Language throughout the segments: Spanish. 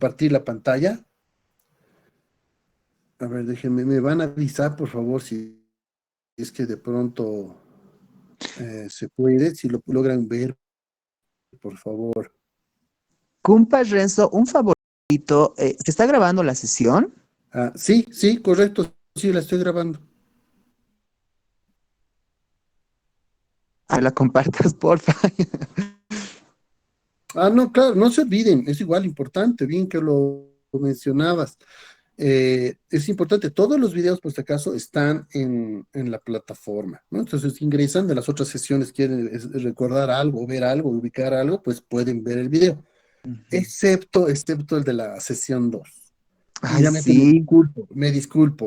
compartir la pantalla. A ver, déjenme, me van a avisar, por favor, si es que de pronto se puede, si lo logran ver, por favor. Cumpa Renzo, un favorito. ¿Se está grabando la sesión? Ah, sí, sí, correcto, sí, la estoy grabando. A la compartas, porfa. Ah, no, claro, no se olviden, es igual importante, bien que lo mencionabas. Es importante, todos los videos, por si acaso, están en la plataforma, ¿no? Entonces ingresan de las otras sesiones, quieren recordar algo, ver algo, ubicar algo, pues pueden ver el video, Ujú. excepto el de la sesión 2. Y Ay, realmente sí.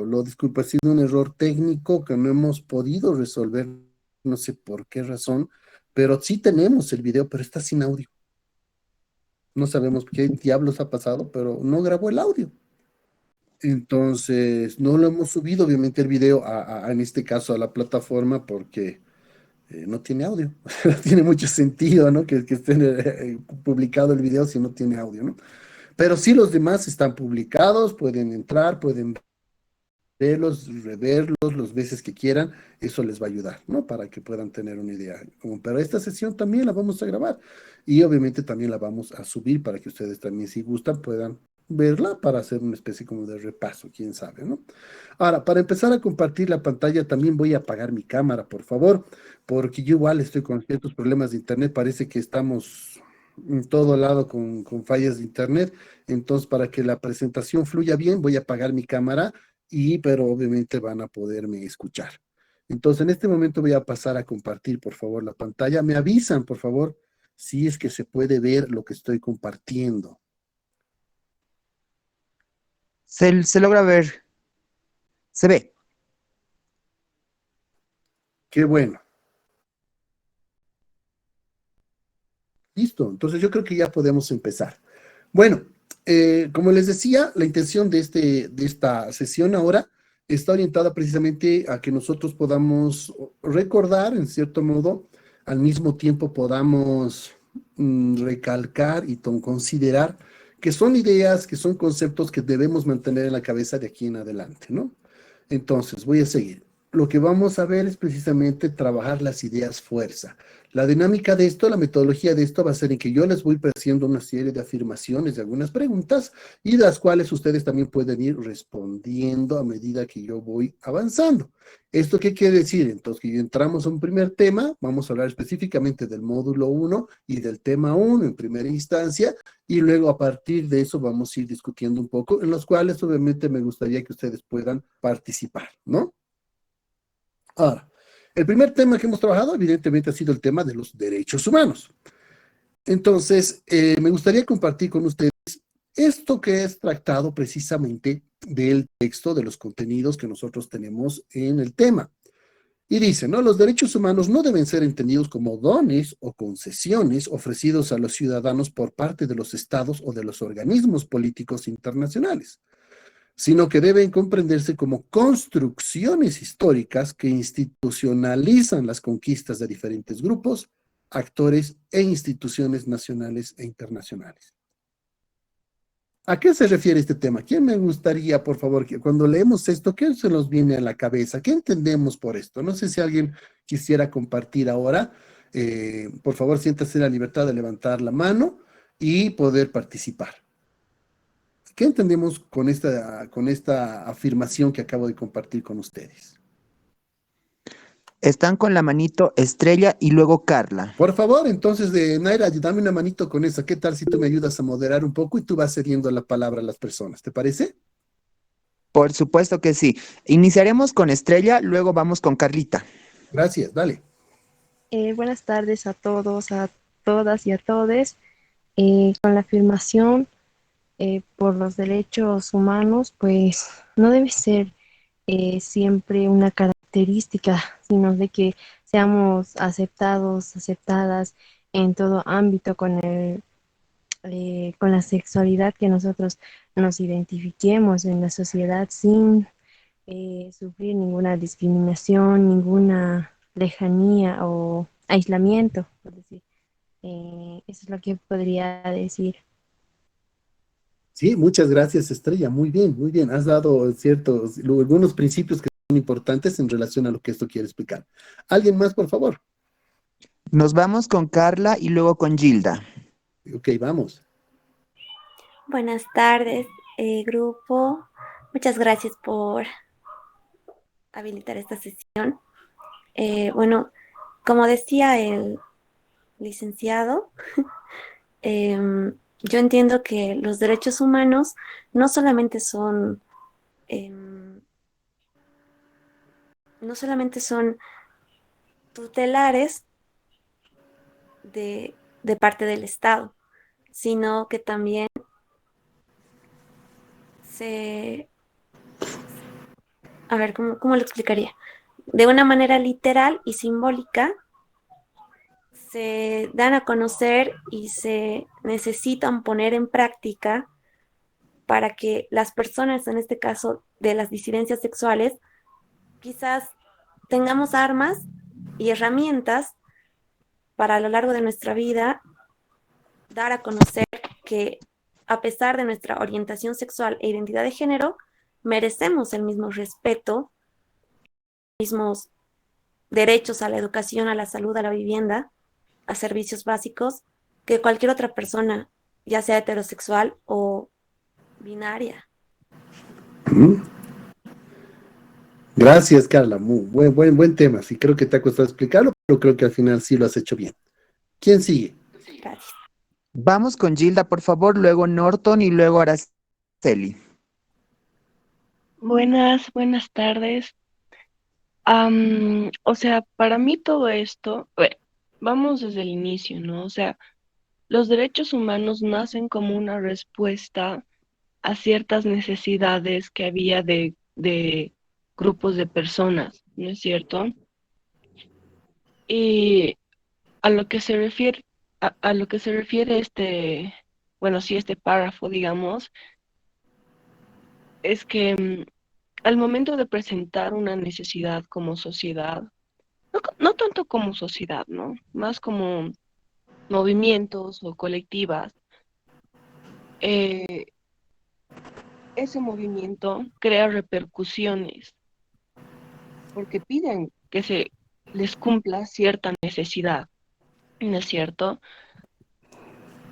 lo disculpo, ha sido un error técnico que no hemos podido resolver, no sé por qué razón, pero sí tenemos el video, pero está sin audio. No sabemos qué diablos ha pasado, pero no grabó el audio. Entonces, no lo hemos subido, obviamente, el video en este caso a la plataforma porque no tiene audio. No tiene mucho sentido, ¿no? Que esté publicado el video si no tiene audio, ¿no? Pero sí los demás están publicados, pueden entrar, pueden verlos, reverlos las veces que quieran, eso les va a ayudar, ¿no? Para que puedan tener una idea. Pero esta sesión también la vamos a grabar y obviamente también la vamos a subir para que ustedes también, si gustan, puedan verla para hacer una especie como de repaso, quién sabe, ¿no? Ahora, para empezar a compartir la pantalla, también voy a apagar mi cámara, por favor, porque yo igual estoy con ciertos problemas de internet, parece que estamos en todo lado con fallas de internet, entonces para que la presentación fluya bien, voy a apagar mi cámara pero obviamente van a poderme escuchar. Entonces, en este momento voy a pasar a compartir, por favor, la pantalla. Me avisan, por favor, si es que se puede ver lo que estoy compartiendo. Se logra ver. Se ve. Qué bueno. Listo. Entonces, yo creo que ya podemos empezar. Bueno, como les decía, la intención de esta sesión ahora está orientada precisamente a que nosotros podamos recordar, en cierto modo, al mismo tiempo podamos recalcar y considerar que son ideas, que son conceptos que debemos mantener en la cabeza de aquí en adelante, ¿no? Entonces, voy a seguir. Lo que vamos a ver es precisamente trabajar las ideas fuerza. La dinámica de esto, la metodología de esto va a ser en que yo les voy haciendo una serie de afirmaciones, de algunas preguntas, y de las cuales ustedes también pueden ir respondiendo a medida que yo voy avanzando. ¿Esto qué quiere decir? Entonces, que entramos a un primer tema, vamos a hablar específicamente del módulo uno y del tema uno en primera instancia, y luego a partir de eso vamos a ir discutiendo un poco, en los cuales obviamente me gustaría que ustedes puedan participar, ¿no? Ahora, el primer tema que hemos trabajado, evidentemente, ha sido el tema de los derechos humanos. Entonces, me gustaría compartir con ustedes esto que es tratado precisamente del texto, de los contenidos que nosotros tenemos en el tema. Y dice, ¿no? Los derechos humanos no deben ser entendidos como dones o concesiones ofrecidos a los ciudadanos por parte de los estados o de los organismos políticos internacionales, sino que deben comprenderse como construcciones históricas que institucionalizan las conquistas de diferentes grupos, actores e instituciones nacionales e internacionales. ¿A qué se refiere este tema? ¿Quién me gustaría, por favor, que cuando leemos esto, qué se nos viene a la cabeza? ¿Qué entendemos por esto? No sé si alguien quisiera compartir ahora. Por favor, siéntase la libertad de levantar la mano y poder participar. ¿Qué entendemos con esta afirmación que acabo de compartir con ustedes? Están con la manito Estrella y luego Carla. Por favor, entonces, Naira, dame una manito con esa. ¿Qué tal si tú me ayudas a moderar un poco y tú vas cediendo la palabra a las personas? ¿Te parece? Por supuesto que sí. Iniciaremos con Estrella, luego vamos con Carlita. Gracias, dale. Buenas tardes a todos, a todas y a todes. Con la afirmación por los derechos humanos, pues no debe ser siempre una característica, sino de que seamos aceptados, aceptadas en todo ámbito con la sexualidad que nosotros nos identifiquemos en la sociedad sin sufrir ninguna discriminación, ninguna lejanía o aislamiento, por decir. Eso es lo que podría decir. Sí, muchas gracias, Estrella. Muy bien, muy bien. Has dado ciertos, algunos principios que son importantes en relación a lo que esto quiere explicar. ¿Alguien más, por favor? Nos vamos con Carla y luego con Gilda. Ok, vamos. Buenas tardes, grupo. Muchas gracias por habilitar esta sesión. Bueno, como decía el licenciado, yo entiendo que los derechos humanos no solamente son, em, no solamente son tutelares de parte del Estado, sino que también se, a ver, ¿cómo lo explicaría? De una manera literal y simbólica se dan a conocer y se necesitan poner en práctica para que las personas, en este caso de las disidencias sexuales, quizás tengamos armas y herramientas para a lo largo de nuestra vida dar a conocer que a pesar de nuestra orientación sexual e identidad de género, merecemos el mismo respeto, mismos derechos a la educación, a la salud, a la vivienda, a servicios básicos, que cualquier otra persona, ya sea heterosexual o binaria. Ujú. Gracias, Carla. Muy buen tema. Sí, creo que te ha costado explicarlo, pero creo que al final sí lo has hecho bien. ¿Quién sigue? Gracias. Vamos con Gilda, por favor, luego Norton y luego Araceli. Buenas tardes. O sea, para mí todo esto, bueno, vamos desde el inicio, ¿no? O sea, los derechos humanos nacen como una respuesta a ciertas necesidades que había de grupos de personas, ¿no es cierto? Y a lo que se refiere, a lo que se refiere bueno, sí, este párrafo, digamos, es que al momento de presentar una necesidad como sociedad, no tanto como sociedad, ¿no? Más como movimientos o colectivas, eh, ese movimiento crea repercusiones porque piden que se les cumpla cierta necesidad, ¿no es cierto?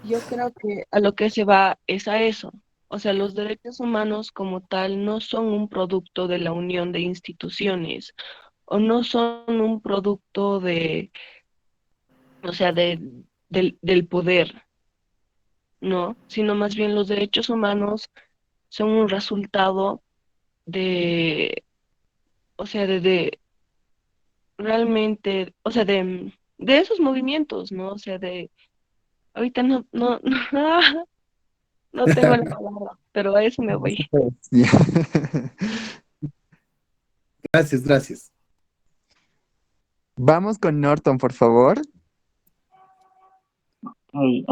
Yo creo que a lo que se va es a eso. O sea, los derechos humanos como tal no son un producto de la unión de instituciones o no son un producto o sea, del poder, ¿no? Sino más bien los derechos humanos son un resultado de, o sea, de realmente, o sea, de esos movimientos, ¿no? O sea, ahorita no tengo la palabra, pero a eso me voy. Sí. Gracias, gracias. Vamos con Norton, por favor. Hey,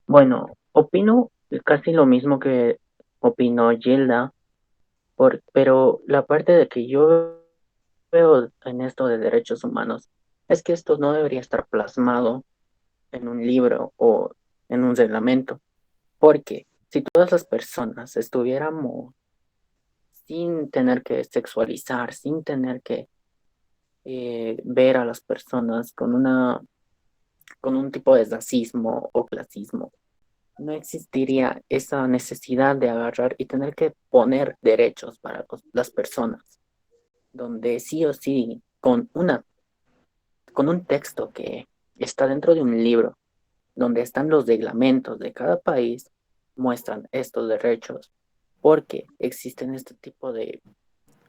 bueno, opino casi lo mismo que opinó Gilda, pero la parte de que yo veo en esto de derechos humanos es que esto no debería estar plasmado en un libro o en un reglamento, porque si todas las personas estuviéramos sin tener que sexualizar, sin tener que ver a las personas con un tipo de racismo o clasismo, no existiría esa necesidad de agarrar y tener que poner derechos para las personas, donde sí o sí, con un texto que está dentro de un libro, donde están los reglamentos de cada país, muestran estos derechos, porque existen este tipo de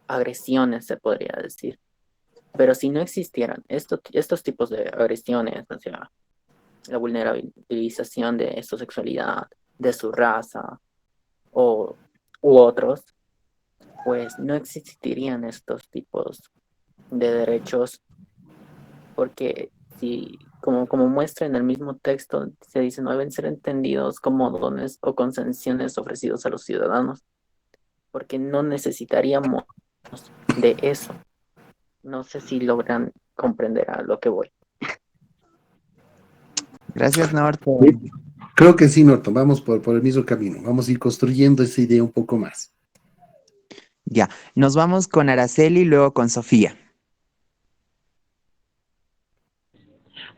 agresiones, se podría decir. Pero si no existieran estos tipos de agresiones, o sea, la vulnerabilización de su sexualidad, de su raza, o, u otros, pues no existirían estos tipos de derechos, porque si, como muestra en el mismo texto, se dice no deben ser entendidos como dones o concesiones ofrecidos a los ciudadanos, porque no necesitaríamos de eso. No sé si logran comprender a lo que voy. Gracias, Sí, Norton. Creo que sí, Norton, vamos por el mismo camino, vamos a ir construyendo esa idea un poco más. Ya, nos vamos con Araceli y luego con Sofía.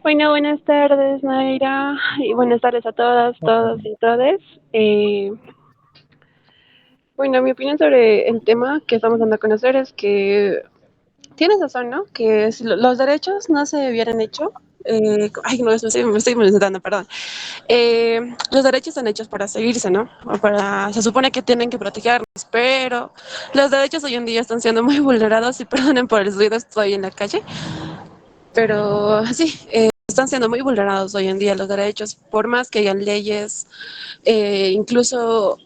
Bueno, buenas tardes, Naira, y buenas tardes a todas, todos y todes. Eh, bueno, mi opinión sobre el tema que estamos dando a conocer es que tienes razón, ¿no? Que si los derechos no se hubieran hecho, ay, no, me estoy molestando, perdón. Los derechos están hechos para seguirse, ¿no? O para, se supone que tienen que protegernos, pero los derechos hoy en día están siendo muy vulnerados y perdonen por el ruido, estoy en la calle. Pero sí, están siendo muy vulnerados hoy en día los derechos, por más que hayan leyes, incluso,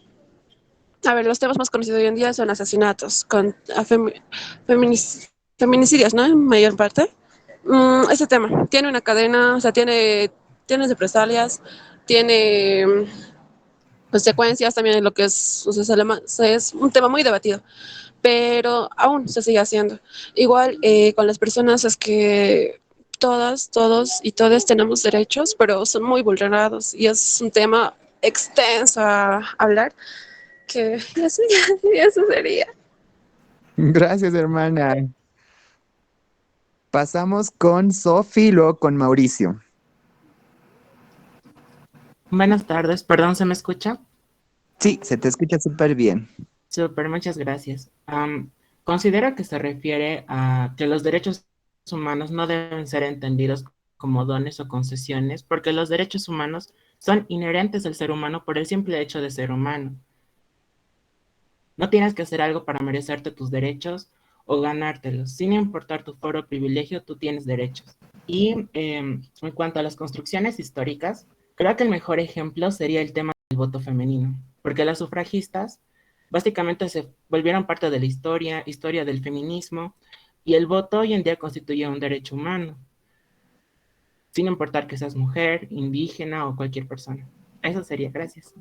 a ver, los temas más conocidos hoy en día son asesinatos, feminic- feminicidios, ¿no? En mayor parte. Ese tema tiene una cadena, o sea, tiene represalias, tiene consecuencias también en lo que es, o sea, es un tema muy debatido, pero aún se sigue haciendo. Igual con las personas es que todas, todos y todas tenemos derechos, pero son muy vulnerados y es un tema extenso a hablar que eso, eso sería. Gracias, hermana. Pasamos con Sofi y luego con Mauricio. Buenas tardes, perdón, ¿se me escucha? Sí, se te escucha súper bien. Súper, muchas gracias. Considero que se refiere a que los derechos humanos no deben ser entendidos como dones o concesiones, porque los derechos humanos son inherentes al ser humano por el simple hecho de ser humano. No tienes que hacer algo para merecerte tus derechos o ganártelos. Sin importar tu foro o privilegio, tú tienes derechos. Y en cuanto a las construcciones históricas, creo que el mejor ejemplo sería el tema del voto femenino, porque las sufragistas básicamente se volvieron parte de la historia del feminismo, y el voto hoy en día constituye un derecho humano, sin importar que seas mujer, indígena o cualquier persona. Eso sería, gracias.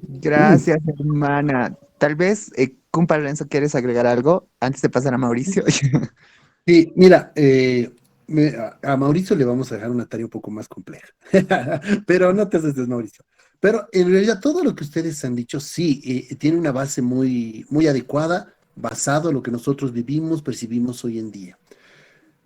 Gracias, hermana. Tal vez, Cumpa Lorenzo, ¿quieres agregar algo antes de pasar a Mauricio? Sí, mira, a Mauricio le vamos a dejar una tarea un poco más compleja, pero no te asustes, Mauricio. Pero en realidad todo lo que ustedes han dicho, sí, tiene una base muy, muy adecuada, basado en lo que nosotros vivimos, percibimos hoy en día.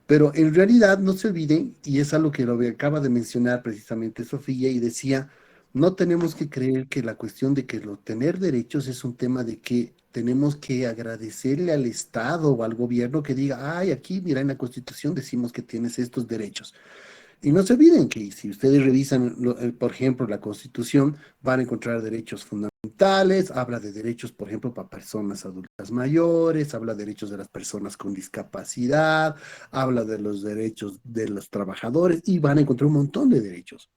Pero en realidad no se olviden, y es algo que lo que acaba de mencionar precisamente Sofía, y decía, no tenemos que creer que la cuestión de que lo tener derechos es un tema de que tenemos que agradecerle al Estado o al gobierno que diga, ay, aquí, mira, en la Constitución decimos que tienes estos derechos. Y no se olviden que si ustedes revisan, por ejemplo, la Constitución, van a encontrar derechos fundamentales, habla de derechos, por ejemplo, para personas adultas mayores, habla de derechos de las personas con discapacidad, habla de los derechos de los trabajadores y van a encontrar un montón de derechos.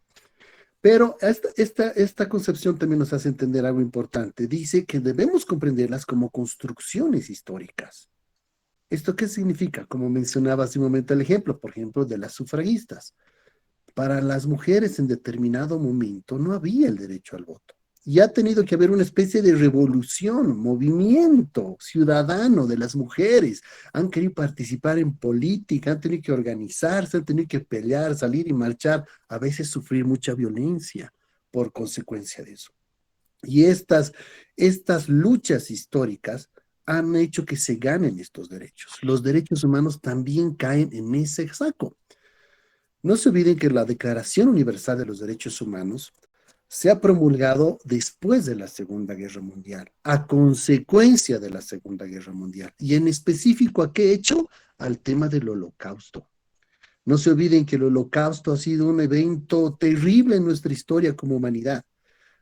Pero esta concepción también nos hace entender algo importante. Dice que debemos comprenderlas como construcciones históricas. ¿Esto qué significa? Como mencionaba hace un momento el ejemplo, por ejemplo, de las sufragistas. Para las mujeres en determinado momento no había el derecho al voto. Y ha tenido que haber una especie de revolución, movimiento ciudadano de las mujeres. Han querido participar en política, han tenido que organizarse, han tenido que pelear, salir y marchar, a veces sufrir mucha violencia por consecuencia de eso. Y estas luchas históricas han hecho que se ganen estos derechos. Los derechos humanos también caen en ese saco. No se olviden que la Declaración Universal de los Derechos Humanos se ha promulgado después de la Segunda Guerra Mundial, a consecuencia de la Segunda Guerra Mundial, y en específico a qué hecho, al tema del Holocausto. No se olviden que el Holocausto ha sido un evento terrible en nuestra historia como humanidad.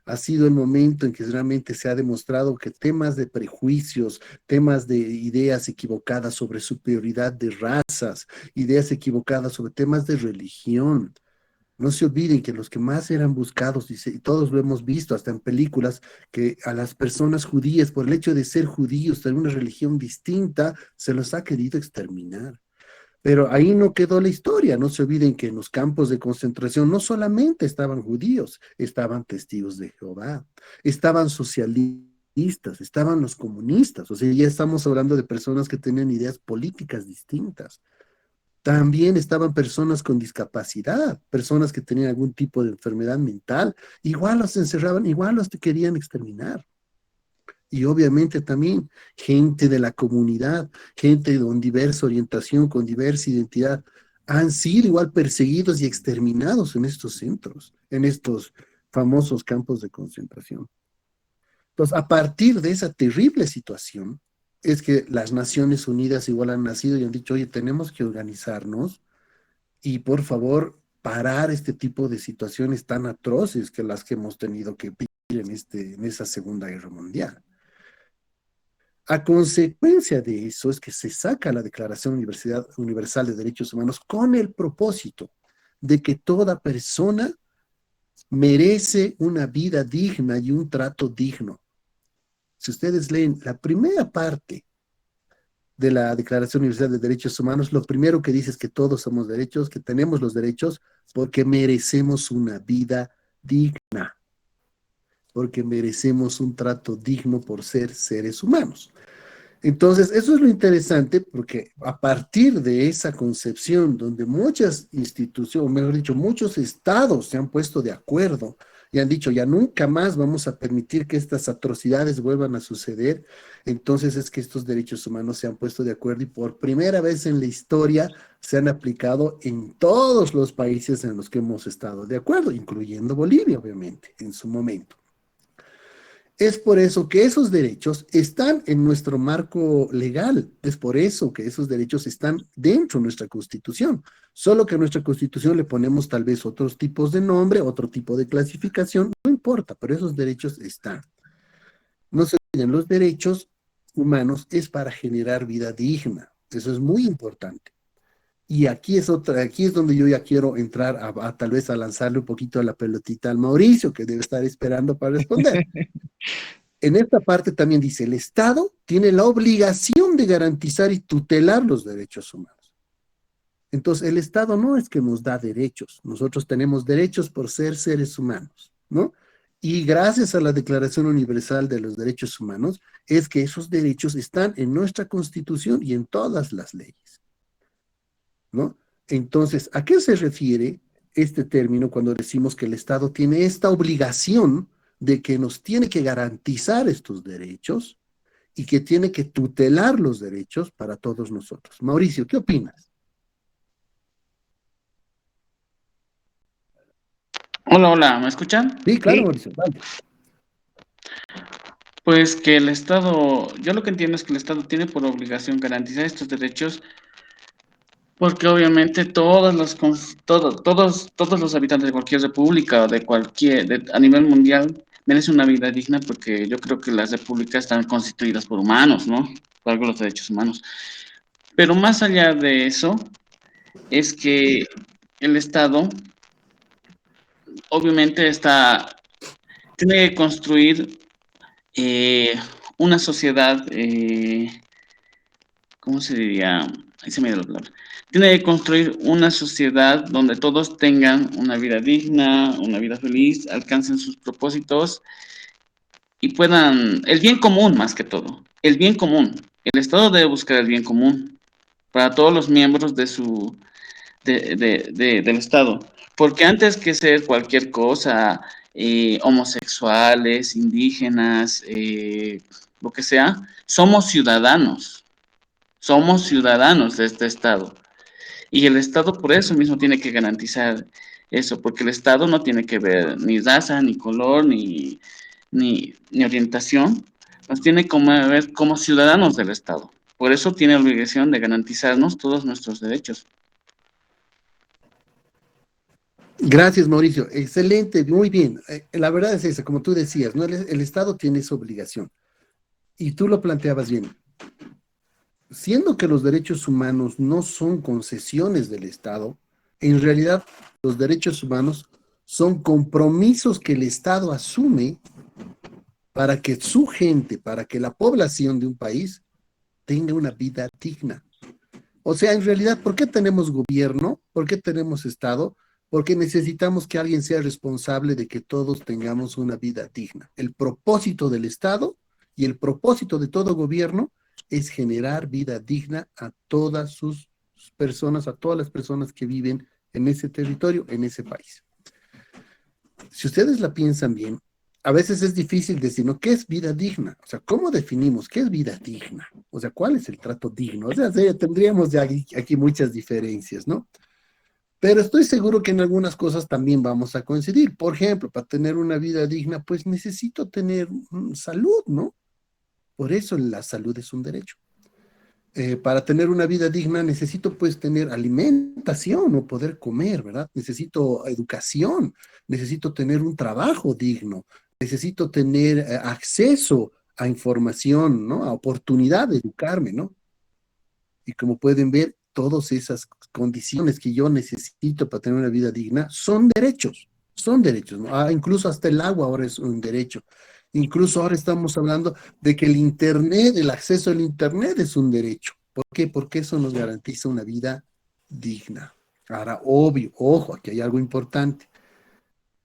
Ha sido el momento en que realmente se ha demostrado que temas de prejuicios, temas de ideas equivocadas sobre superioridad de razas, ideas equivocadas sobre temas de religión. No se olviden que los que más eran buscados, y todos lo hemos visto hasta en películas, que a las personas judías, por el hecho de ser judíos, de una religión distinta, se los ha querido exterminar. Pero ahí no quedó la historia. No se olviden que en los campos de concentración no solamente estaban judíos, estaban testigos de Jehová, estaban socialistas, estaban los comunistas. O sea, ya estamos hablando de personas que tenían ideas políticas distintas. También estaban personas con discapacidad, personas que tenían algún tipo de enfermedad mental, igual los encerraban, igual los querían exterminar. Y obviamente también gente de la comunidad, gente con diversa orientación, con diversa identidad, han sido igual perseguidos y exterminados en estos centros, en estos famosos campos de concentración. Entonces, a partir de esa terrible situación, es que las Naciones Unidas igual han nacido y han dicho, oye, tenemos que organizarnos y por favor parar este tipo de situaciones tan atroces que las que hemos tenido que vivir en esa Segunda Guerra Mundial. A consecuencia de eso es que se saca la Declaración Universal de Derechos Humanos con el propósito de que toda persona merece una vida digna y un trato digno. Si ustedes leen la primera parte de la Declaración Universal de Derechos Humanos, lo primero que dice es que todos somos derechos, que tenemos los derechos porque merecemos una vida digna, porque merecemos un trato digno por ser seres humanos. Entonces, eso es lo interesante porque a partir de esa concepción donde muchas instituciones, o mejor dicho, muchos estados se han puesto de acuerdo y han dicho, ya nunca más vamos a permitir que estas atrocidades vuelvan a suceder, entonces es que estos derechos humanos se han puesto de acuerdo y por primera vez en la historia se han aplicado en todos los países en los que hemos estado de acuerdo, incluyendo Bolivia, obviamente, en su momento. Es por eso que esos derechos están en nuestro marco legal, es por eso que esos derechos están dentro de nuestra Constitución, solo que a nuestra Constitución le ponemos tal vez otros tipos de nombre, otro tipo de clasificación, no importa, pero esos derechos están. No se olviden, los derechos humanos es para generar vida digna, eso es muy importante. Y aquí es donde yo ya quiero entrar a tal vez a lanzarle un poquito la pelotita al Mauricio, que debe estar esperando para responder. En esta parte también dice, el Estado tiene la obligación de garantizar y tutelar los derechos humanos. Entonces, el Estado no es que nos da derechos, nosotros tenemos derechos por ser seres humanos, ¿no? Y gracias a la Declaración Universal de los Derechos Humanos, es que esos derechos están en nuestra Constitución y en todas las leyes, ¿no? Entonces, ¿a qué se refiere este término cuando decimos que el Estado tiene esta obligación de que nos tiene que garantizar estos derechos y que tiene que tutelar los derechos para todos nosotros? Mauricio, ¿qué opinas? Hola, hola, ¿me escuchan? Sí, claro, Sí, Mauricio, vale. Pues que el Estado, yo lo que entiendo es que el Estado tiene por obligación garantizar estos derechos porque obviamente todos los habitantes de cualquier república o a nivel mundial merecen una vida digna porque yo creo que las repúblicas están constituidas por humanos, ¿no? Por algo los derechos humanos. Pero más allá de eso, es que el Estado obviamente tiene que construir una sociedad, ¿cómo se diría? Ahí se me dio la palabra. Tiene que construir una sociedad donde todos tengan una vida digna, una vida feliz, alcancen sus propósitos y puedan, el bien común más que todo, el bien común. El Estado debe buscar el bien común para todos los miembros del Estado. Porque antes que ser cualquier cosa, homosexuales, indígenas, lo que sea, somos ciudadanos de este Estado. Y el Estado por eso mismo tiene que garantizar eso, porque el Estado no tiene que ver ni raza, ni color, ni orientación, nos tiene que ver como ciudadanos del Estado. Por eso tiene obligación de garantizarnos todos nuestros derechos. Gracias, Mauricio. Excelente, muy bien. La verdad es esa, como tú decías, ¿no? El Estado tiene esa obligación. Y tú lo planteabas bien. Siendo que los derechos humanos no son concesiones del Estado, en realidad los derechos humanos son compromisos que el Estado asume para que su gente, para que la población de un país tenga una vida digna. O sea, en realidad, ¿por qué tenemos gobierno? ¿Por qué tenemos Estado? Porque necesitamos que alguien sea responsable de que todos tengamos una vida digna. El propósito del Estado y el propósito de todo gobierno es generar vida digna a todas sus personas, a todas las personas que viven en ese territorio, en ese país. Si ustedes la piensan bien, a veces es difícil decir, ¿no? ¿Qué es vida digna? O sea, ¿cómo definimos qué es vida digna? O sea, ¿cuál es el trato digno? O sea, tendríamos ya aquí muchas diferencias, ¿no? Pero estoy seguro que en algunas cosas también vamos a coincidir. Por ejemplo, para tener una vida digna, pues necesito tener salud, ¿no? Por eso la salud es un derecho. Para tener una vida digna necesito pues tener alimentación o poder comer, ¿verdad? Necesito educación, necesito tener un trabajo digno, necesito tener acceso a información, ¿no? A oportunidad de educarme, ¿no? Y como pueden ver, todas esas condiciones que yo necesito para tener una vida digna son derechos, ¿no? Incluso hasta el agua ahora es un derecho. Incluso ahora estamos hablando de que el Internet, el acceso al Internet es un derecho. ¿Por qué? Porque eso nos garantiza una vida digna. Ahora, obvio, ojo, aquí hay algo importante.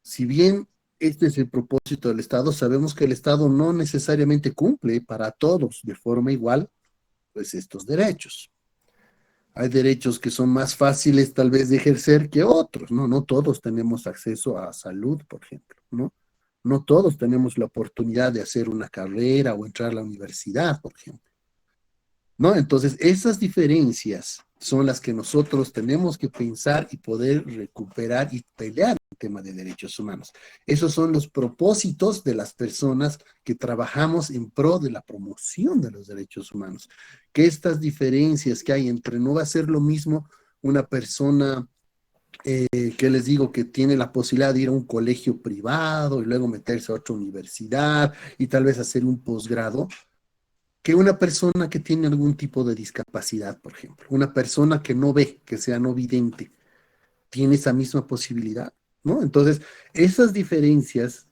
Si bien este es el propósito del Estado, sabemos que el Estado no necesariamente cumple para todos de forma igual, pues estos derechos. Hay derechos que son más fáciles tal vez de ejercer que otros, ¿no? No todos tenemos acceso a salud, por ejemplo, ¿no? No todos tenemos la oportunidad de hacer una carrera o entrar a la universidad, por ejemplo, ¿no? Entonces, esas diferencias son las que nosotros tenemos que pensar y poder recuperar y pelear el tema de derechos humanos. Esos son los propósitos de las personas que trabajamos en pro de la promoción de los derechos humanos. Que estas diferencias que hay entre, no va a ser lo mismo una persona que les digo que tiene la posibilidad de ir a un colegio privado y luego meterse a otra universidad y tal vez hacer un posgrado, que una persona que tiene algún tipo de discapacidad, por ejemplo, una persona que no ve, que sea no vidente, tiene esa misma posibilidad, ¿no? Entonces, esas diferencias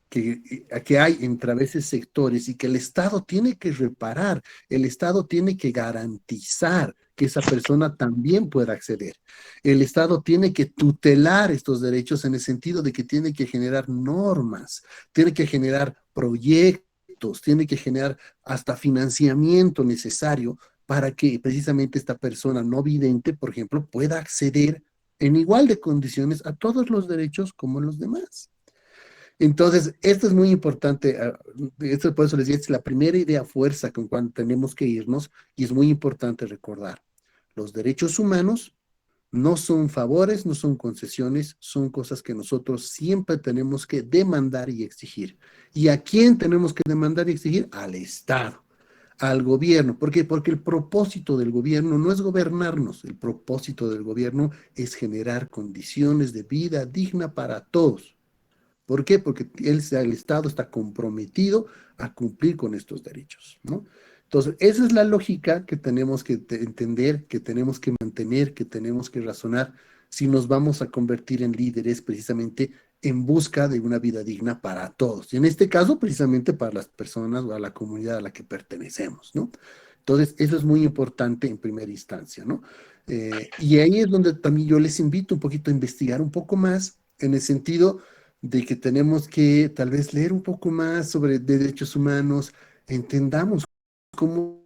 que hay entre a veces sectores y que el Estado tiene que reparar, el Estado tiene que garantizar que esa persona también pueda acceder. El Estado tiene que tutelar estos derechos en el sentido de que tiene que generar normas, tiene que generar proyectos, tiene que generar hasta financiamiento necesario para que precisamente esta persona no vidente, por ejemplo, pueda acceder en igual de condiciones a todos los derechos como los demás. Entonces, esto es muy importante, esto por eso les decía, es la primera idea fuerza con cual tenemos que irnos y es muy importante recordar, los derechos humanos no son favores, no son concesiones, son cosas que nosotros siempre tenemos que demandar y exigir. ¿Y a quién tenemos que demandar y exigir? Al Estado, al gobierno. ¿Por qué? Porque el propósito del gobierno no es gobernarnos, el propósito del gobierno es generar condiciones de vida digna para todos. ¿Por qué? Porque el Estado está comprometido a cumplir con estos derechos, ¿no? Entonces, esa es la lógica que tenemos que entender, que tenemos que mantener, que tenemos que razonar si nos vamos a convertir en líderes precisamente en busca de una vida digna para todos. Y en este caso, precisamente para las personas o a la comunidad a la que pertenecemos, ¿no? Entonces, eso es muy importante en primera instancia, ¿no? Y ahí es donde también yo les invito un poquito a investigar un poco más en el sentido de que tenemos que tal vez leer un poco más sobre derechos humanos, entendamos cómo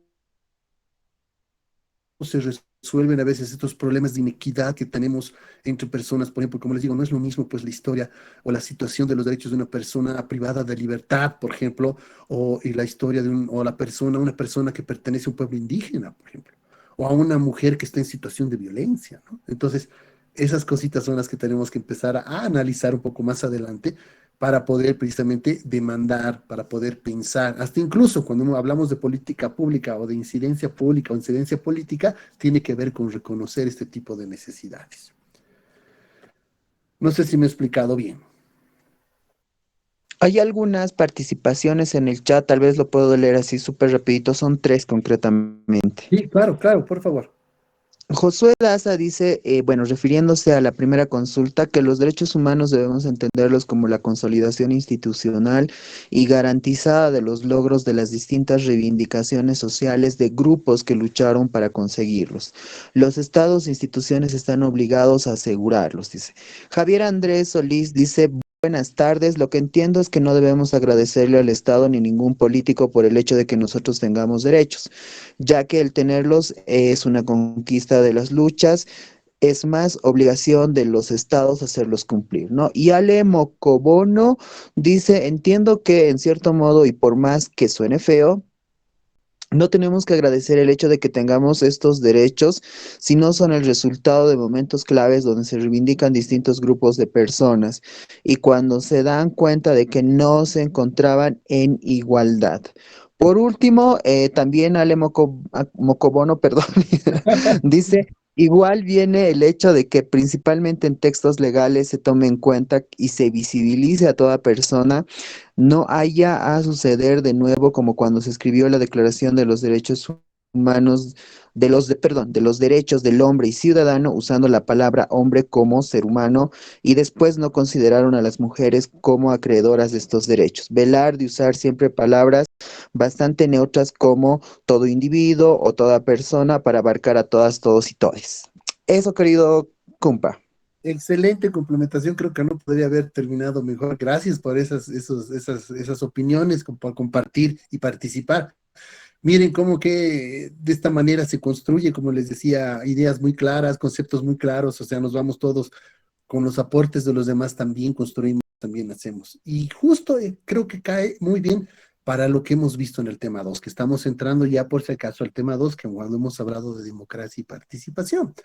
se resuelven a veces estos problemas de inequidad que tenemos entre personas. Por ejemplo, como les digo, no es lo mismo pues la historia o la situación de los derechos de una persona privada de libertad, por ejemplo, y la historia de una persona que pertenece a un pueblo indígena, por ejemplo, o a una mujer que está en situación de violencia, ¿no? Entonces, esas cositas son las que tenemos que empezar a analizar un poco más adelante para poder precisamente demandar, para poder pensar, hasta incluso cuando hablamos de política pública o de incidencia pública o incidencia política, tiene que ver con reconocer este tipo de necesidades. No sé si me he explicado bien. Hay algunas participaciones en el chat, tal vez lo puedo leer así súper rapidito, son 3 concretamente. Sí, claro, por favor. Josué Daza dice, bueno, refiriéndose a la primera consulta, que los derechos humanos debemos entenderlos como la consolidación institucional y garantizada de los logros de las distintas reivindicaciones sociales de grupos que lucharon para conseguirlos. Los estados e instituciones están obligados a asegurarlos, dice. Javier Andrés Solís dice, Buenas tardes. Lo que entiendo es que no debemos agradecerle al Estado ni ningún político por el hecho de que nosotros tengamos derechos, ya que el tenerlos es una conquista de las luchas, es más obligación de los estados hacerlos cumplir, ¿no? Y Ale Mocobono dice, entiendo que en cierto modo y por más que suene feo, no tenemos que agradecer el hecho de que tengamos estos derechos, si no son el resultado de momentos claves donde se reivindican distintos grupos de personas y cuando se dan cuenta de que no se encontraban en igualdad. Por último, también Ale Mocobono, perdón, dice, igual viene el hecho de que principalmente en textos legales se tome en cuenta y se visibilice a toda persona, no haya a suceder de nuevo como cuando se escribió la Declaración de los Derechos Humanos, de los derechos del hombre y ciudadano, usando la palabra hombre como ser humano, y después no consideraron a las mujeres como acreedoras de estos derechos. Velar de usar siempre palabras bastante neutras como todo individuo o toda persona para abarcar a todas, todos y todes. Eso, querido compa. Excelente complementación, creo que no podría haber terminado mejor. Gracias por esas opiniones, por compartir y participar. Miren cómo que de esta manera se construye, como les decía, ideas muy claras, conceptos muy claros, o sea, nos vamos todos con los aportes de los demás también construimos, también hacemos. Y justo creo que cae muy bien para lo que hemos visto en el tema 2, que estamos entrando ya por si acaso al tema 2, que cuando hemos hablado de democracia y participación.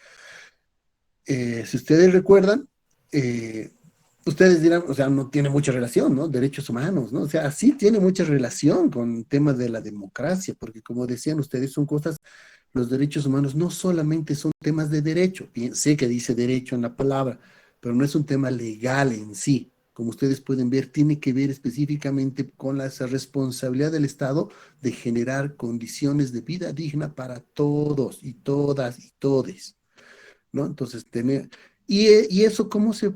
Si ustedes recuerdan, ustedes dirán, o sea, no tiene mucha relación, ¿no? Derechos humanos, ¿no? O sea, sí tiene mucha relación con temas de la democracia, porque como decían ustedes, son cosas, los derechos humanos no solamente son temas de derecho, bien, sé que dice derecho en la palabra, pero no es un tema legal en sí. Como ustedes pueden ver, tiene que ver específicamente con esa responsabilidad del Estado de generar condiciones de vida digna para todos y todas y todes. ¿No? Entonces, y eso cómo se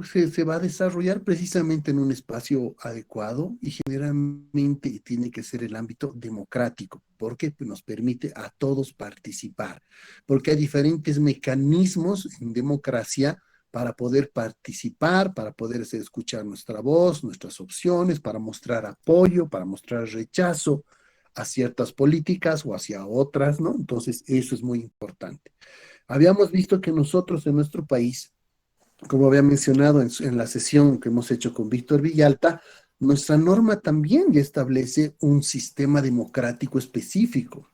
va a desarrollar precisamente en un espacio adecuado y generalmente tiene que ser el ámbito democrático, porque pues, nos permite a todos participar, porque hay diferentes mecanismos en democracia para poder participar, para poder hacer escuchar nuestra voz, nuestras opciones, para mostrar apoyo, para mostrar rechazo a ciertas políticas o hacia otras, ¿no? Entonces, eso es muy importante. Habíamos visto que nosotros en nuestro país, como había mencionado en la sesión que hemos hecho con Víctor Villalta, nuestra norma también ya establece un sistema democrático específico.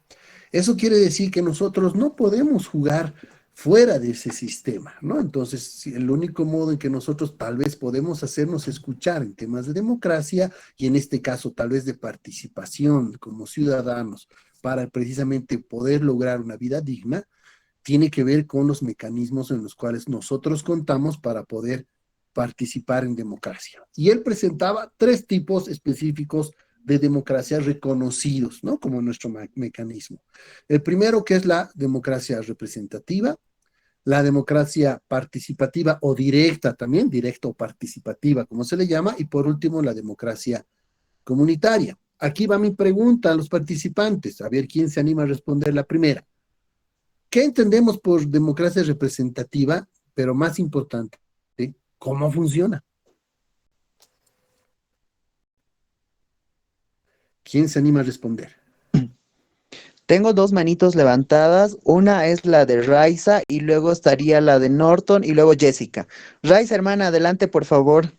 Eso quiere decir que nosotros no podemos jugar fuera de ese sistema, ¿no? Entonces, el único modo en que nosotros tal vez podemos hacernos escuchar en temas de democracia y en este caso tal vez de participación como ciudadanos para precisamente poder lograr una vida digna, tiene que ver con los mecanismos en los cuales nosotros contamos para poder participar en democracia. Y él presentaba 3 tipos específicos de democracia reconocidos, ¿no? Como nuestro mecanismo. El primero, que es la democracia representativa, la democracia participativa o directa también, directa o participativa, como se le llama, y por último, la democracia comunitaria. Aquí va mi pregunta a los participantes, a ver quién se anima a responder la primera. ¿Qué entendemos por democracia representativa? Pero más importante, ¿sí? ¿Cómo funciona? ¿Quién se anima a responder? Tengo 2 manitos levantadas, una es la de Raiza y luego estaría la de Norton y luego Jessica. Raiza, hermana, adelante, por favor.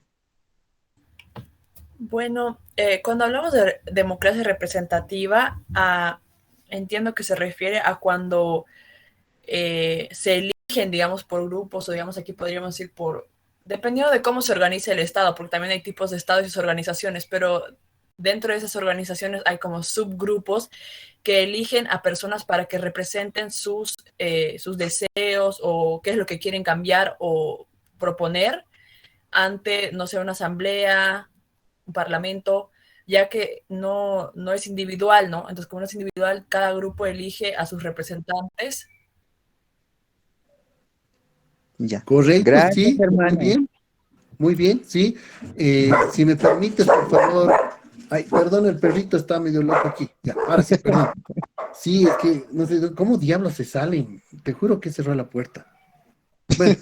Bueno, cuando hablamos de democracia representativa, entiendo que se refiere a cuando se eligen, digamos, por grupos o, digamos, aquí podríamos decir dependiendo de cómo se organiza el Estado, porque también hay tipos de estados y organizaciones, pero dentro de esas organizaciones hay como subgrupos que eligen a personas para que representen sus deseos o qué es lo que quieren cambiar o proponer ante, no sé, una asamblea, un parlamento, ya que no es individual, ¿no? Entonces, como no es individual, cada grupo elige a sus representantes. Ya. Correcto, Gracias, sí, hermana. muy bien, sí. Si me permites, por favor. Ay, perdón, el perrito está medio loco aquí. Ya, ahora sí, perdón. Sí, es que no sé cómo diablos se salen. Te juro que cerró la puerta. Bueno,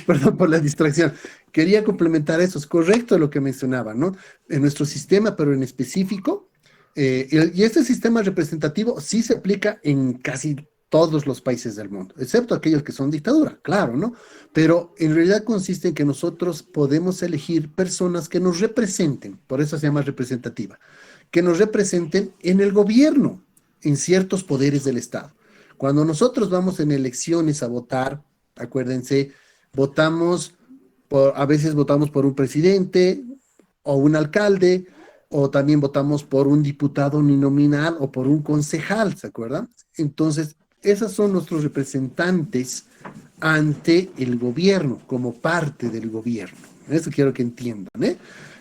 Perdón por la distracción. Quería complementar eso. Es correcto lo que mencionaba, ¿no? En nuestro sistema, pero en específico, y este sistema representativo sí se aplica en casi todos los países del mundo, excepto aquellos que son dictadura, claro, ¿no? Pero en realidad consiste en que nosotros podemos elegir personas que nos representen, por eso se llama representativa, que nos representen en el gobierno, en ciertos poderes del Estado. Cuando nosotros vamos en elecciones a votar, acuérdense, votamos a veces votamos por un presidente o un alcalde, o también votamos por un diputado uninominal o por un concejal, ¿se acuerdan? Entonces, esos son nuestros representantes ante el gobierno, como parte del gobierno. Eso quiero que entiendan, ¿eh?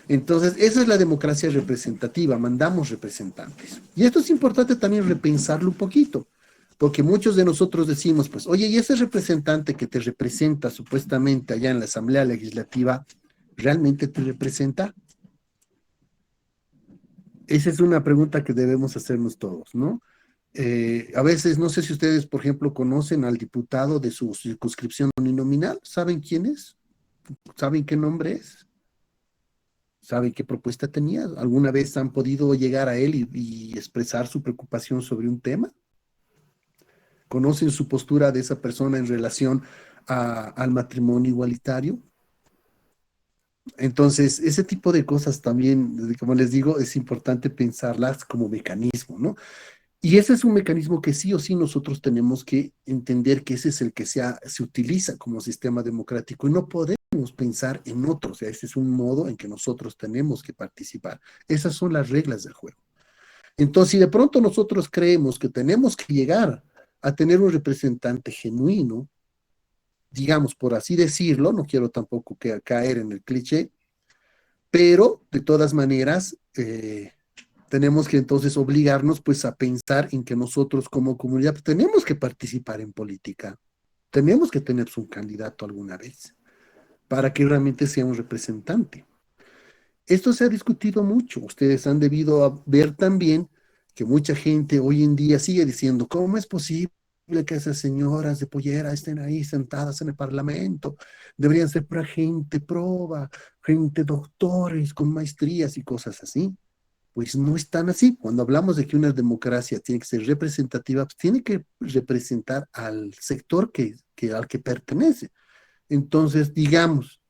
Entonces, esa es la democracia representativa, mandamos representantes. Y esto es importante también repensarlo un poquito, porque muchos de nosotros decimos, pues, oye, ¿y ese representante que te representa supuestamente allá en la Asamblea Legislativa, realmente te representa? Esa es una pregunta que debemos hacernos todos, ¿no? A veces, no sé si ustedes, por ejemplo, conocen al diputado de su circunscripción uninominal, ¿saben quién es? ¿Saben qué nombre es? ¿Saben qué propuesta tenía? ¿Alguna vez han podido llegar a él y expresar su preocupación sobre un tema? ¿Conocen su postura de esa persona en relación al matrimonio igualitario? Entonces, ese tipo de cosas también, como les digo, es importante pensarlas como mecanismo, ¿no? Y ese es un mecanismo que sí o sí nosotros tenemos que entender que ese es el que se utiliza como sistema democrático y no podemos pensar en otro. O sea, ese es un modo en que nosotros tenemos que participar. Esas son las reglas del juego. Entonces, si de pronto nosotros creemos que tenemos que llegar a tener un representante genuino, digamos, por así decirlo, no quiero tampoco caer en el cliché, pero de todas maneras, tenemos que entonces obligarnos pues a pensar en que nosotros como comunidad pues, tenemos que participar en política, tenemos que tener un candidato alguna vez para que realmente sea un representante. Esto se ha discutido mucho, ustedes han debido ver también que mucha gente hoy en día sigue diciendo, ¿cómo es posible que esas señoras de pollera estén ahí sentadas en el Parlamento? Deberían ser para gente proba, gente doctores con maestrías y cosas así. Pues no es tan así. Cuando hablamos de que una democracia tiene que ser representativa, pues tiene que representar al sector al que pertenece. Entonces, digamos,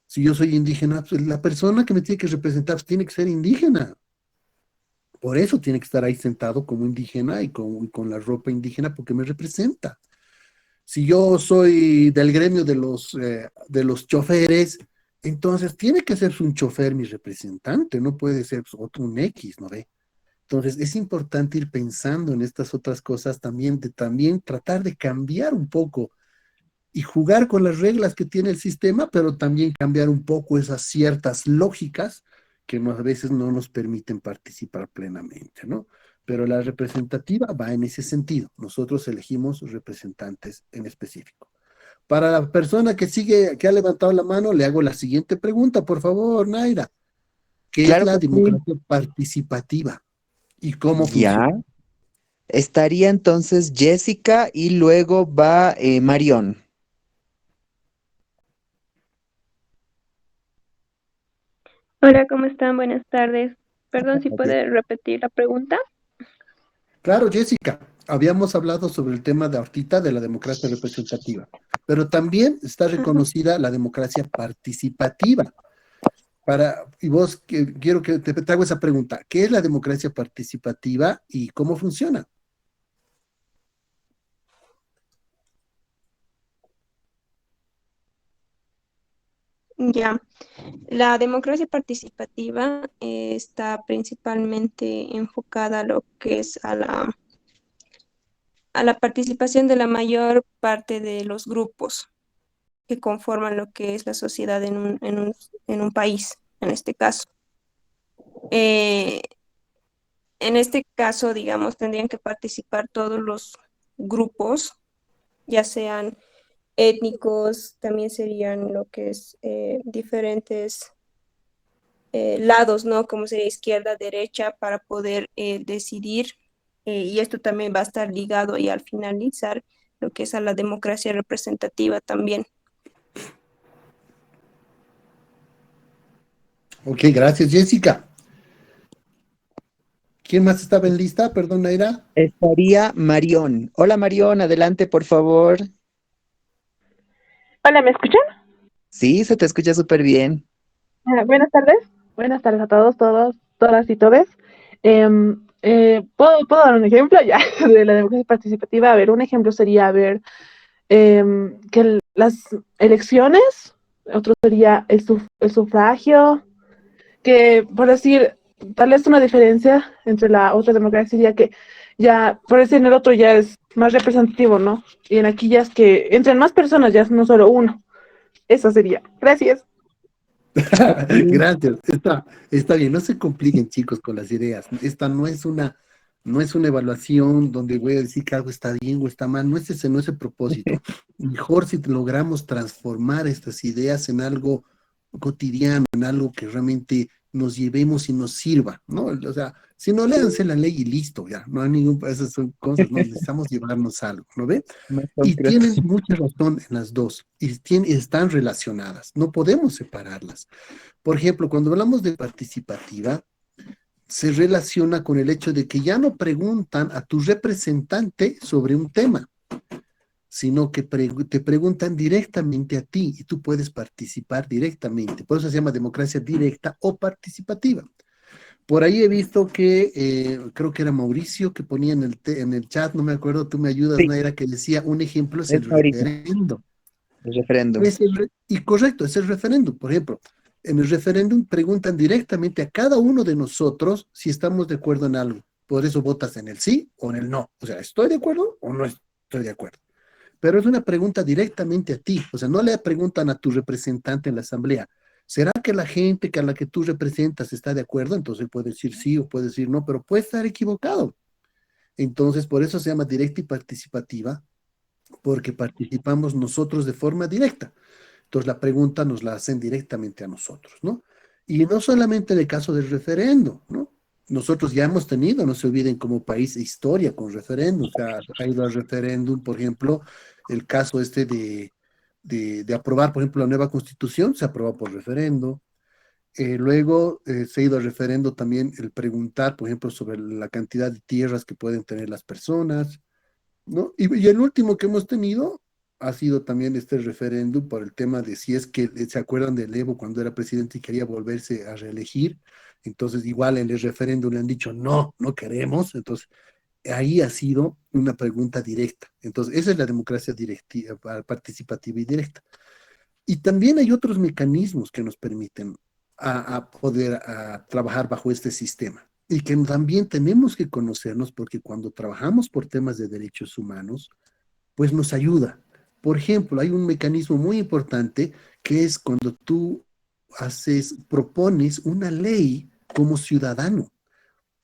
si yo soy indígena, pues la persona que me tiene que representar pues tiene que ser indígena. Por eso tiene que estar ahí sentado como indígena y con la ropa indígena porque me representa. Si yo soy del gremio de los choferes, entonces tiene que ser un chofer mi representante, no puede ser otro un X, ¿no ve? Entonces es importante ir pensando en estas otras cosas también, de también tratar de cambiar un poco y jugar con las reglas que tiene el sistema, pero también cambiar un poco esas ciertas lógicas que a veces no nos permiten participar plenamente, ¿no? Pero la representativa va en ese sentido. Nosotros elegimos representantes en específico. Para la persona que sigue, que ha levantado la mano, le hago la siguiente pregunta, por favor, Naira. ¿Qué es Claro la que sí. democracia participativa y cómo Ya. funciona? Estaría entonces Jessica y luego va Marión. Hola, ¿cómo están? Buenas tardes. Perdón, si puede repetir la pregunta. Claro, Jessica, habíamos hablado sobre el tema de ahorita de la democracia representativa, pero también está Ajá. reconocida la democracia participativa. Y vos, quiero que te hago esa pregunta. ¿Qué es la democracia participativa y cómo funciona? Ya. La democracia participativa está principalmente enfocada a lo que es a la participación de la mayor parte de los grupos que conforman lo que es la sociedad en un país, en este caso. Eh, en este caso, digamos, tendrían que participar todos los grupos, ya sean étnicos, también serían lo que es diferentes lados, ¿no? Como sería izquierda, derecha, para poder decidir. Y esto también va a estar ligado y al finalizar lo que es a la democracia representativa también. Ok, gracias, Jessica. ¿Quién más estaba en lista? Perdón, Naira. Estaría Marión. Hola Marión, adelante por favor. Hola, ¿me escuchan? Sí, se te escucha súper bien. Buenas tardes. Buenas tardes a todos, todas y todes. ¿Puedo dar un ejemplo ya de la democracia participativa? A ver, un ejemplo sería, a ver, las elecciones, otro sería el sufragio, que por decir, tal vez una diferencia entre la otra democracia sería que ya, por decir, en el otro ya es más representativo, ¿no? Y en aquí ya es que entran más personas, ya es no solo uno. Eso sería. Gracias. Gracias. Está bien, no se compliquen, chicos, con las ideas. Esta no es una evaluación donde voy a decir que algo está bien o está mal. No es el propósito. Mejor si logramos transformar estas ideas en algo cotidiano, en algo que realmente nos llevemos y nos sirva, ¿no? O sea, si no, léanse la ley y listo, ya. No hay ningún, esas son cosas, no necesitamos llevarnos algo, ¿no ve? Más Y concreto. tienen mucha razón en las dos, y están relacionadas, no podemos separarlas. Por ejemplo, cuando hablamos de participativa, se relaciona con el hecho de que ya no preguntan a tu representante sobre un tema, sino que te preguntan directamente a ti y tú puedes participar directamente. Por eso se llama democracia directa o participativa. Por ahí he visto que, creo que era Mauricio que ponía en el chat, no me acuerdo, tú me ayudas, Sí, Naira, que decía un ejemplo es es el ahorita, referendo. el referéndum. Y correcto, es el referéndum. Por ejemplo, en el referéndum preguntan directamente a cada uno de nosotros si estamos de acuerdo en algo. Por eso votas en el sí o en el no. O sea, ¿estoy de acuerdo o no estoy de acuerdo? Pero es una pregunta directamente a ti. O sea, no le preguntan a tu representante en la asamblea. ¿Será que la gente que a la que tú representas está de acuerdo? Entonces puede decir sí o puede decir no, pero puede estar equivocado. Entonces, por eso se llama directa y participativa, porque participamos nosotros de forma directa. Entonces la pregunta nos la hacen directamente a nosotros, ¿no? Y no solamente en el caso del referendo, ¿no? Nosotros ya hemos tenido, no se olviden, como país historia con referéndum. O sea, ha ido al referéndum, por ejemplo, el caso este de aprobar, por ejemplo, la nueva constitución, se aprobó por referendo. Luego se ha ido al referendo también el preguntar, por ejemplo, sobre la cantidad de tierras que pueden tener las personas, ¿no? Y el último que hemos tenido ha sido también este referéndum por el tema de si es que se acuerdan de Evo cuando era presidente y quería volverse a reelegir. Entonces, igual en el referéndum le han dicho no, no queremos. Entonces, ahí ha sido una pregunta directa. Entonces, esa es la democracia directiva, participativa y directa. Y también hay otros mecanismos que nos permiten a poder trabajar bajo este sistema y que también tenemos que conocernos porque cuando trabajamos por temas de derechos humanos, pues nos ayuda. Por ejemplo, hay un mecanismo muy importante que es cuando tú propones una ley como ciudadano.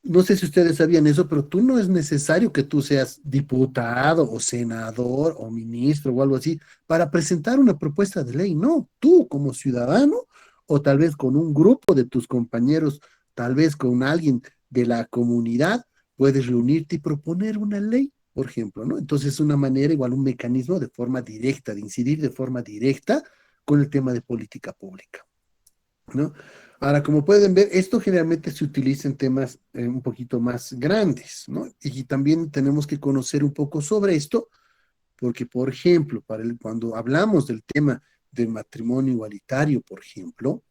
No sé si ustedes sabían eso, pero tú no es necesario que tú seas diputado o senador o ministro o algo así para presentar una propuesta de ley. No, tú como ciudadano o tal vez con un grupo de tus compañeros, tal vez con alguien de la comunidad, puedes reunirte y proponer una ley, por ejemplo, ¿no? Entonces es una manera, igual un mecanismo de forma directa, de incidir de forma directa con el tema de política pública, ¿no? Ahora, como pueden ver, esto generalmente se utiliza en temas un poquito más grandes, ¿no? Y también tenemos que conocer un poco sobre esto, porque, por ejemplo, cuando hablamos del tema del matrimonio igualitario, por ejemplo,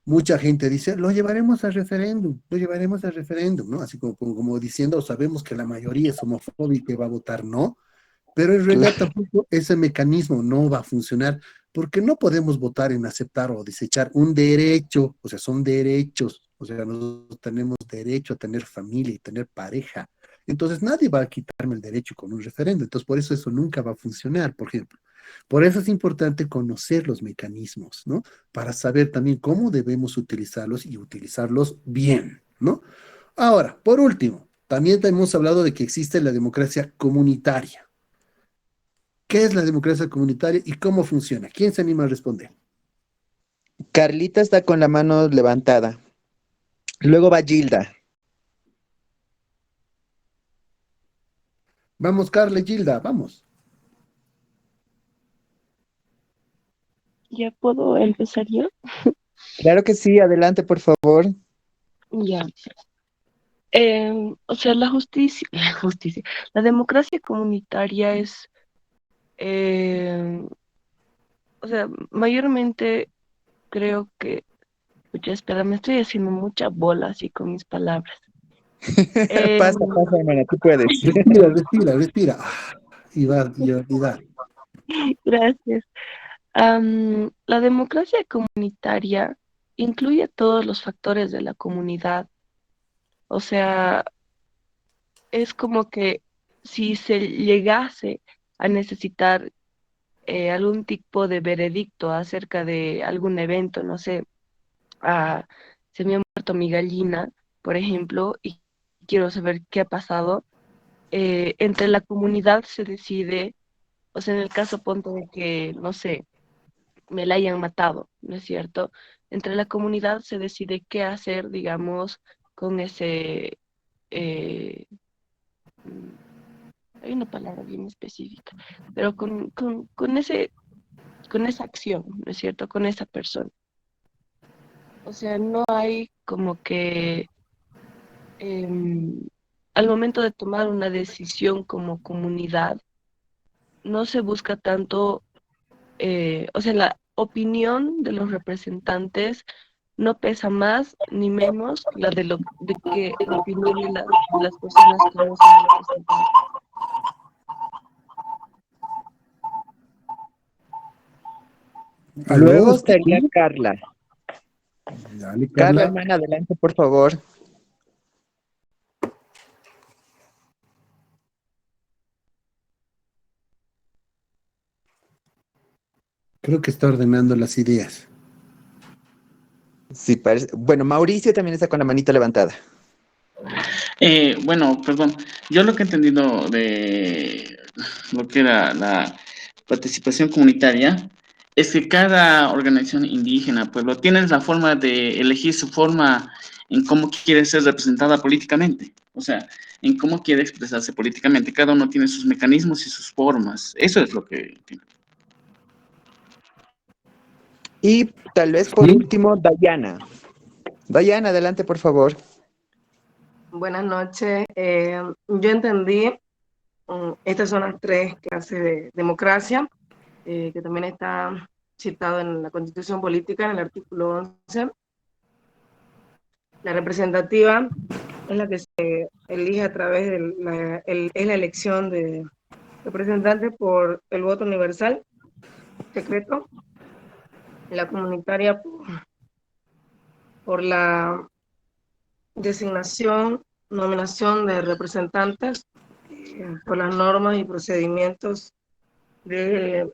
mucha gente dice, lo llevaremos a referéndum, ¿no? Así como diciendo, sabemos que la mayoría es homofóbica y va a votar no, pero en realidad Claro. tampoco ese mecanismo no va a funcionar porque no podemos votar en aceptar o desechar un derecho, o sea, son derechos, o sea, nosotros tenemos derecho a tener familia y tener pareja. Entonces nadie va a quitarme el derecho con un referendo, entonces por eso nunca va a funcionar, por ejemplo. Por eso es importante conocer los mecanismos, ¿no? Para saber también cómo debemos utilizarlos y utilizarlos bien, ¿no? Ahora, por último, también hemos hablado de que existe la democracia comunitaria. ¿Qué es la democracia comunitaria y cómo funciona? ¿Quién se anima a responder? Carlita está con la mano levantada. Luego va Gilda. Vamos, Carla y Gilda, vamos. ¿Ya puedo empezar yo? Claro que sí, adelante, por favor. Ya. O sea, la democracia comunitaria es, o sea, mayormente creo que, ya espera, me estoy haciendo mucha bola así con mis palabras. Pasa, pasa, hermana, tú puedes. Respira, respira, respira. Y dale. Gracias. La democracia comunitaria incluye todos los factores de la comunidad. O sea, es como que si se llegase a necesitar algún tipo de veredicto acerca de algún evento, no sé, se me ha muerto mi gallina, por ejemplo, y quiero saber qué ha pasado, entre la comunidad se decide, o sea, en el caso ponte de que, no sé, me la hayan matado, ¿no es cierto? Entre la comunidad se decide qué hacer, digamos, con ese, mm, hay una palabra bien específica, pero con esa acción, ¿no es cierto? Con esa persona. O sea, no hay como que al momento de tomar una decisión como comunidad, no se busca tanto, o sea, la opinión de los representantes no pesa más ni menos de que la opinión de las personas que no son representantes. ¿Aló? Luego ¿Escuchas? estaría Carla. Dale, Carla, Carla. hermana, adelante, por favor. Creo que está ordenando las ideas. Sí, parece. Bueno, Mauricio también está con la manita levantada. Bueno, perdón. Yo lo que he entendido de lo que era la participación comunitaria es que cada organización indígena, pueblo, tiene la forma de elegir su forma en cómo quiere ser representada políticamente. O sea, en cómo quiere expresarse políticamente. Cada uno tiene sus mecanismos y sus formas. Eso es lo que entiendo. Y tal vez por Sí. último, Dayana. Dayana, adelante, por favor. Buenas noches. Yo entendí, estas son las tres clases de democracia, que también está citado en la Constitución Política, en el artículo 11. La representativa es la que se elige a través de es la elección de representantes por el voto universal, secreto. La comunitaria por la designación, nominación de representantes por las normas y procedimientos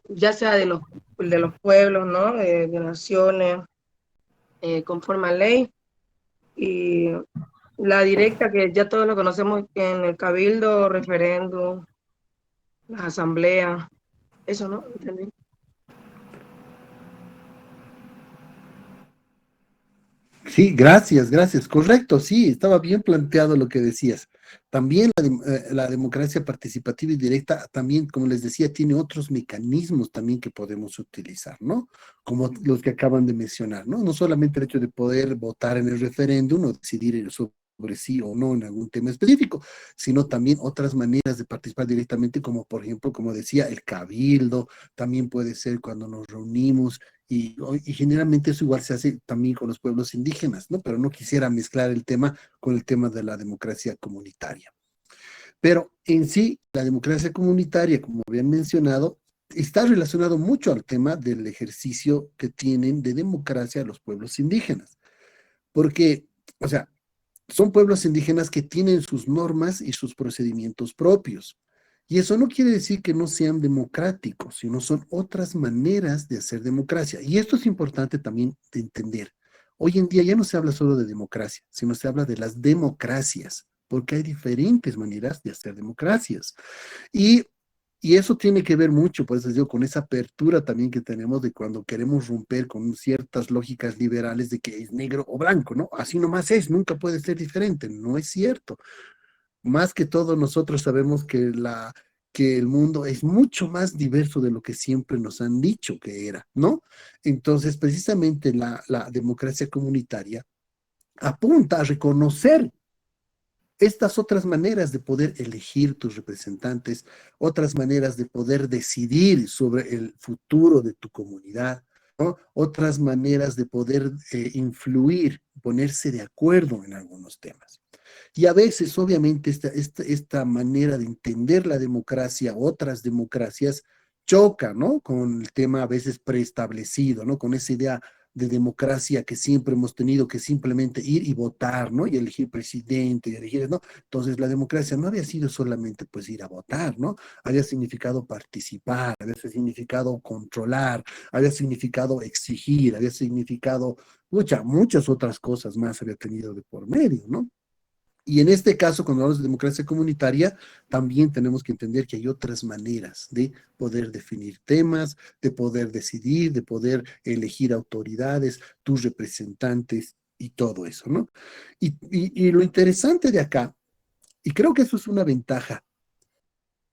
ya sea de los pueblos, ¿no? De naciones, conforme a ley, y la directa que ya todos lo conocemos en el cabildo, referéndum, las asambleas, eso, ¿no? ¿Entendí? Sí, gracias, gracias. Correcto, sí, estaba bien planteado lo que decías. También la democracia participativa y directa, también, como les decía, tiene otros mecanismos también que podemos utilizar, ¿no? Como los que acaban de mencionar, ¿no? No solamente el hecho de poder votar en el referéndum o decidir sobre sí o no en algún tema específico, sino también otras maneras de participar directamente, como por ejemplo, como decía, el cabildo, también puede ser cuando nos reunimos y generalmente eso igual se hace también con los pueblos indígenas, ¿no? Pero no quisiera mezclar el tema con el tema de la democracia comunitaria. Pero en sí, la democracia comunitaria, como habían mencionado, está relacionado mucho al tema del ejercicio que tienen de democracia los pueblos indígenas. Porque, o sea, son pueblos indígenas que tienen sus normas y sus procedimientos propios. Y eso no quiere decir que no sean democráticos, sino son otras maneras de hacer democracia. Y esto es importante también de entender. Hoy en día ya no se habla solo de democracia, sino se habla de las democracias, porque hay diferentes maneras de hacer democracias. Y, y eso tiene que ver mucho, por eso les digo, con esa apertura también que tenemos de cuando queremos romper con ciertas lógicas liberales de que es negro o blanco, ¿no? Así nomás es, nunca puede ser diferente. No es cierto. Más que todo nosotros sabemos que el mundo es mucho más diverso de lo que siempre nos han dicho que era, ¿no? Entonces, precisamente la democracia comunitaria apunta a reconocer estas otras maneras de poder elegir tus representantes, otras maneras de poder decidir sobre el futuro de tu comunidad, ¿no? Otras maneras de poder influir, ponerse de acuerdo en algunos temas. Y a veces, obviamente, esta manera de entender la democracia, otras democracias, choca, ¿no? Con el tema a veces preestablecido, ¿no? Con esa idea de democracia que siempre hemos tenido, que simplemente ir y votar, ¿no? Y elegir presidente, y elegir, ¿no? Entonces la democracia no había sido solamente pues ir a votar, ¿no? Había significado participar, había significado controlar, había significado exigir, había significado muchas otras cosas más había tenido de por medio, ¿no? Y en este caso, cuando hablamos de democracia comunitaria, también tenemos que entender que hay otras maneras de poder definir temas, de poder decidir, de poder elegir autoridades, tus representantes y todo eso, ¿no? Y lo interesante de acá, y creo que eso es una ventaja,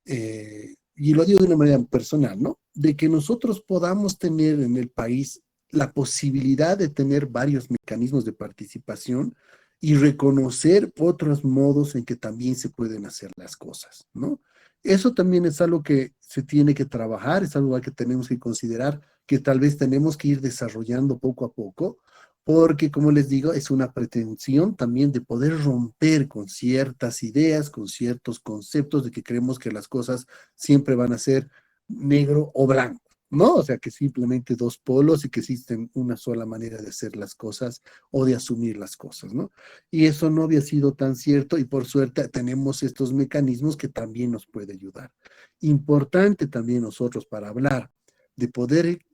y lo digo de una manera personal, ¿no? De que nosotros podamos tener en el país la posibilidad de tener varios mecanismos de participación y reconocer otros modos en que también se pueden hacer las cosas, ¿no? Eso también es algo que se tiene que trabajar, es algo que tenemos que considerar, que tal vez tenemos que ir desarrollando poco a poco, porque como les digo, es una pretensión también de poder romper con ciertas ideas, con ciertos conceptos de que creemos que las cosas siempre van a ser negro o blanco, ¿no? O sea, que simplemente dos polos y que existen una sola manera de hacer las cosas o de asumir las cosas, ¿no? Y eso no había sido tan cierto y por suerte tenemos estos mecanismos que también nos puede ayudar. Importante también nosotros para hablar de poder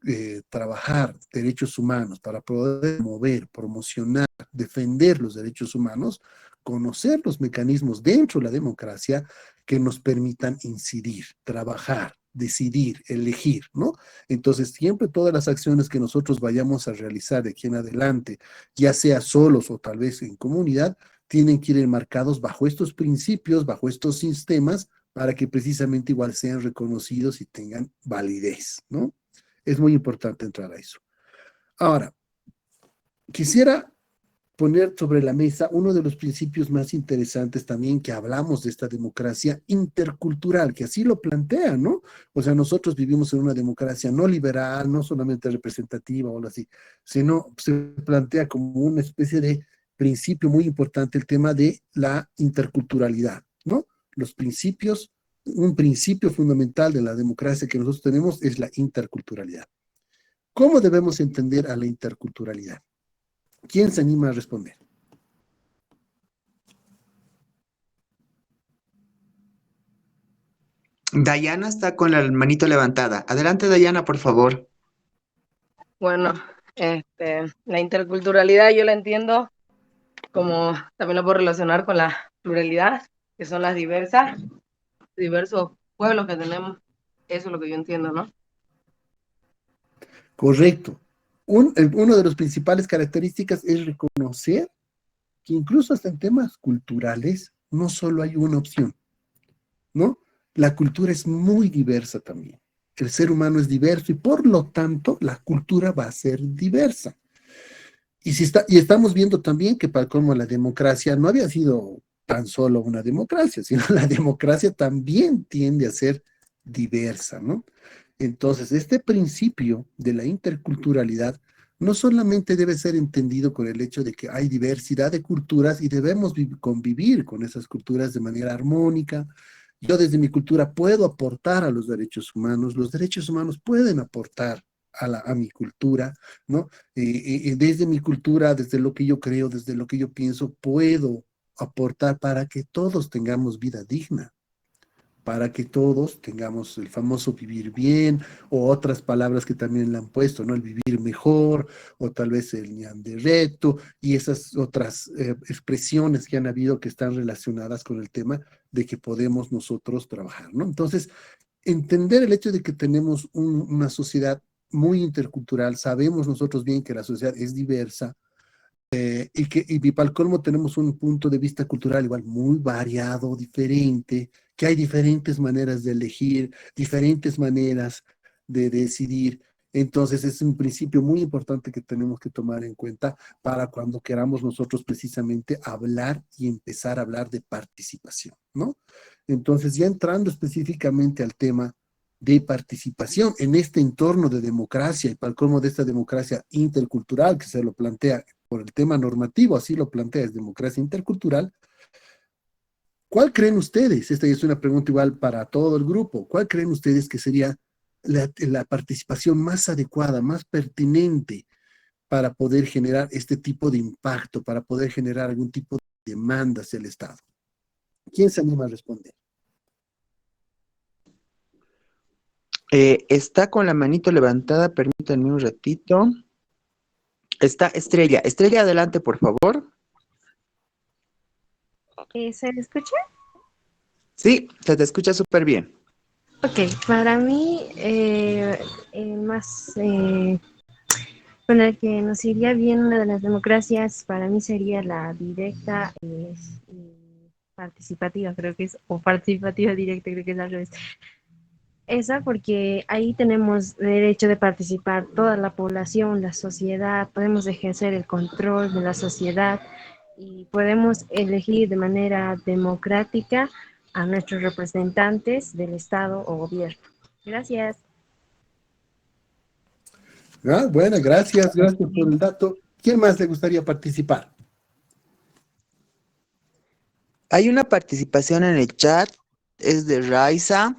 trabajar derechos humanos, para poder mover, promocionar, defender los derechos humanos, conocer los mecanismos dentro de la democracia que nos permitan incidir, trabajar, decidir, elegir, ¿no? Entonces, siempre todas las acciones que nosotros vayamos a realizar de aquí en adelante, ya sea solos o tal vez en comunidad, tienen que ir enmarcados bajo estos principios, bajo estos sistemas, para que precisamente igual sean reconocidos y tengan validez, ¿no? Es muy importante entrar a eso. Ahora, quisiera poner sobre la mesa uno de los principios más interesantes también que hablamos de esta democracia intercultural, que así lo plantea, ¿no? O sea, nosotros vivimos en una democracia no liberal, no solamente representativa o algo así, sino se plantea como una especie de principio muy importante el tema de la interculturalidad, ¿no? Los principios, un principio fundamental de la democracia que nosotros tenemos es la interculturalidad. ¿Cómo debemos entender a la interculturalidad? ¿Quién se anima a responder? Dayana está con la manito levantada. Adelante, Dayana, por favor. Bueno, la interculturalidad yo la entiendo como también lo puedo relacionar con la pluralidad, que son las diversos pueblos que tenemos. Eso es lo que yo entiendo, ¿no? Correcto. Uno de los principales características es reconocer que incluso hasta en temas culturales no solo hay una opción, ¿no? La cultura es muy diversa también. El ser humano es diverso y por lo tanto la cultura va a ser diversa. Y estamos viendo también que para como la democracia no había sido tan solo una democracia, sino la democracia también tiende a ser diversa, ¿no? Entonces, este principio de la interculturalidad no solamente debe ser entendido con el hecho de que hay diversidad de culturas y debemos convivir con esas culturas de manera armónica. Yo desde mi cultura puedo aportar a los derechos humanos pueden aportar a mi cultura, ¿no? Desde mi cultura, desde lo que yo creo, desde lo que yo pienso, puedo aportar para que todos tengamos vida digna, para que todos tengamos el famoso vivir bien, o otras palabras que también le han puesto, ¿no? El vivir mejor, o tal vez el ñam de reto, y esas otras expresiones que han habido que están relacionadas con el tema de que podemos nosotros trabajar, ¿no? Entonces, entender el hecho de que tenemos una sociedad muy intercultural, sabemos nosotros bien que la sociedad es diversa, y para el colmo tenemos un punto de vista cultural igual muy variado, diferente, que hay diferentes maneras de elegir, diferentes maneras de decidir. Entonces es un principio muy importante que tenemos que tomar en cuenta para cuando queramos nosotros precisamente hablar y empezar a hablar de participación, ¿no? Entonces, ya entrando específicamente al tema de participación en este entorno de democracia y para el colmo de esta democracia intercultural que se lo plantea por el tema normativo, así lo plantea, es democracia intercultural. ¿Cuál creen ustedes? Esta es una pregunta igual para todo el grupo. ¿Cuál creen ustedes que sería la participación más adecuada, más pertinente para poder generar este tipo de impacto, para poder generar algún tipo de demanda hacia el Estado? ¿Quién se anima a responder? Está con la manito levantada, permítanme un ratito. Está Estrella. Estrella, adelante, por favor. ¿Se me escucha? Sí, se te escucha súper bien. Ok, para mí, el más con el que nos iría bien una de las democracias, para mí sería la directa participativa, creo que es, o participativa directa, creo que es al revés. Esa porque ahí tenemos derecho de participar toda la población, la sociedad, podemos ejercer el control de la sociedad y podemos elegir de manera democrática a nuestros representantes del Estado o gobierno. Gracias. Ah, bueno, gracias por el dato. ¿Quién más le gustaría participar? Hay una participación en el chat, es de Raiza.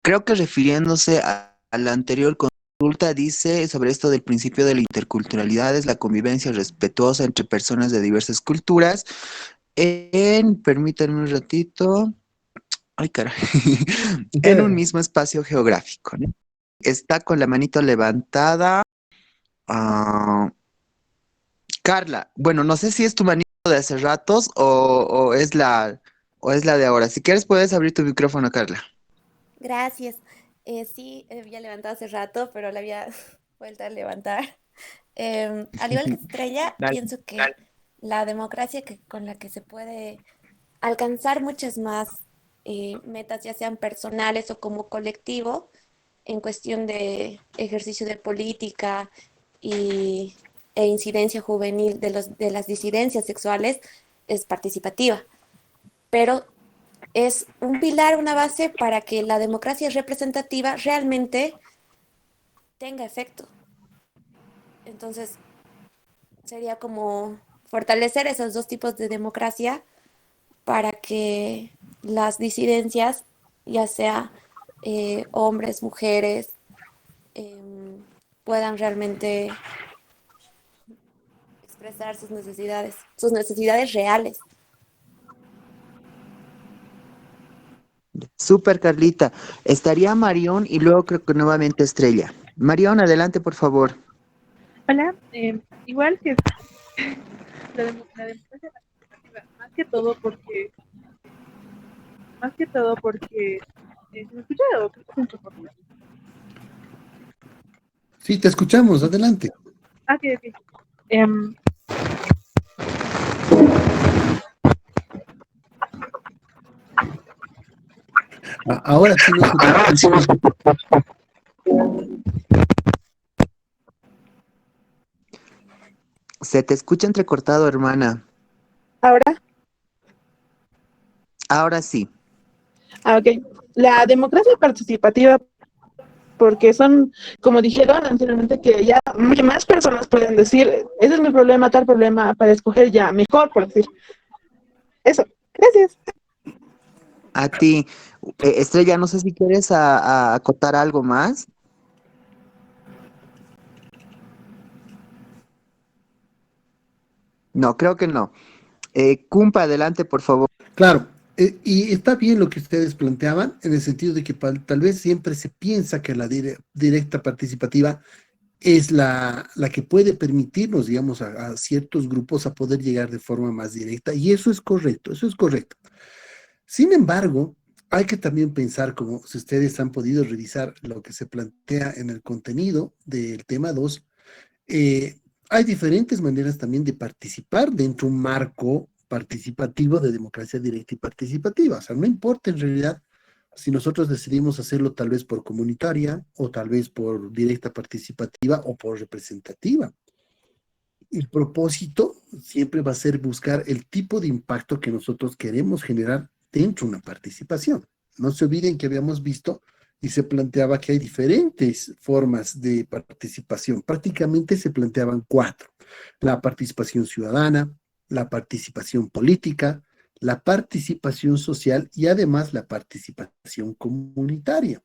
Creo que refiriéndose a la anterior consulta, dice sobre esto del principio de la interculturalidad, es la convivencia respetuosa entre personas de diversas culturas. Permítanme un ratito. Ay, caray. En un mismo espacio geográfico, ¿no? Está con la manito levantada. Carla, bueno, no sé si es tu manito de hace ratos o es la de ahora. Si quieres, puedes abrir tu micrófono, Carla. Gracias. Sí, había levantado hace rato, pero la había vuelto a levantar. Al igual que Estrella, Dale. pienso que la democracia con la que se puede alcanzar muchas más metas, ya sean personales o como colectivo, en cuestión de ejercicio de política e incidencia juvenil de las disidencias sexuales, es participativa. Pero es un pilar, una base para que la democracia representativa realmente tenga efecto. Entonces, sería como fortalecer esos dos tipos de democracia para que las disidencias, ya sea hombres, mujeres, puedan realmente expresar sus necesidades reales. Súper, Carlita. Estaría Marión y luego creo que nuevamente Estrella. Marión, adelante, por favor. Hola, igual que la democracia participativa, más que todo porque, ¿se me escucha o creo que se entrecorta? Sí, te escuchamos, adelante. Ok. Ahora sí no escuchamos. Se te escucha entrecortado, hermana. ¿Ahora? Ahora sí. Ok. La democracia participativa, porque son, como dijeron anteriormente, que ya más personas pueden decir, ese es mi problema, tal problema, para escoger ya mejor, por decir. Eso. Gracias. A ti. Estrella, no sé si quieres a acotar algo más. No, creo que no. Cumpa, adelante, por favor. Claro, y está bien lo que ustedes planteaban, en el sentido de que tal vez siempre se piensa que la directa participativa es la que puede permitirnos, digamos, a ciertos grupos a poder llegar de forma más directa, y eso es correcto, eso es correcto. Sin embargo, hay que también pensar, como si ustedes han podido revisar lo que se plantea en el contenido del tema 2, hay diferentes maneras también de participar dentro de un marco participativo de democracia directa y participativa. O sea, no importa en realidad si nosotros decidimos hacerlo tal vez por comunitaria o tal vez por directa participativa o por representativa. El propósito siempre va a ser buscar el tipo de impacto que nosotros queremos generar dentro de una participación. No se olviden que habíamos visto y se planteaba que hay diferentes formas de participación. Prácticamente se planteaban 4. La participación ciudadana, la participación política, la participación social y además la participación comunitaria.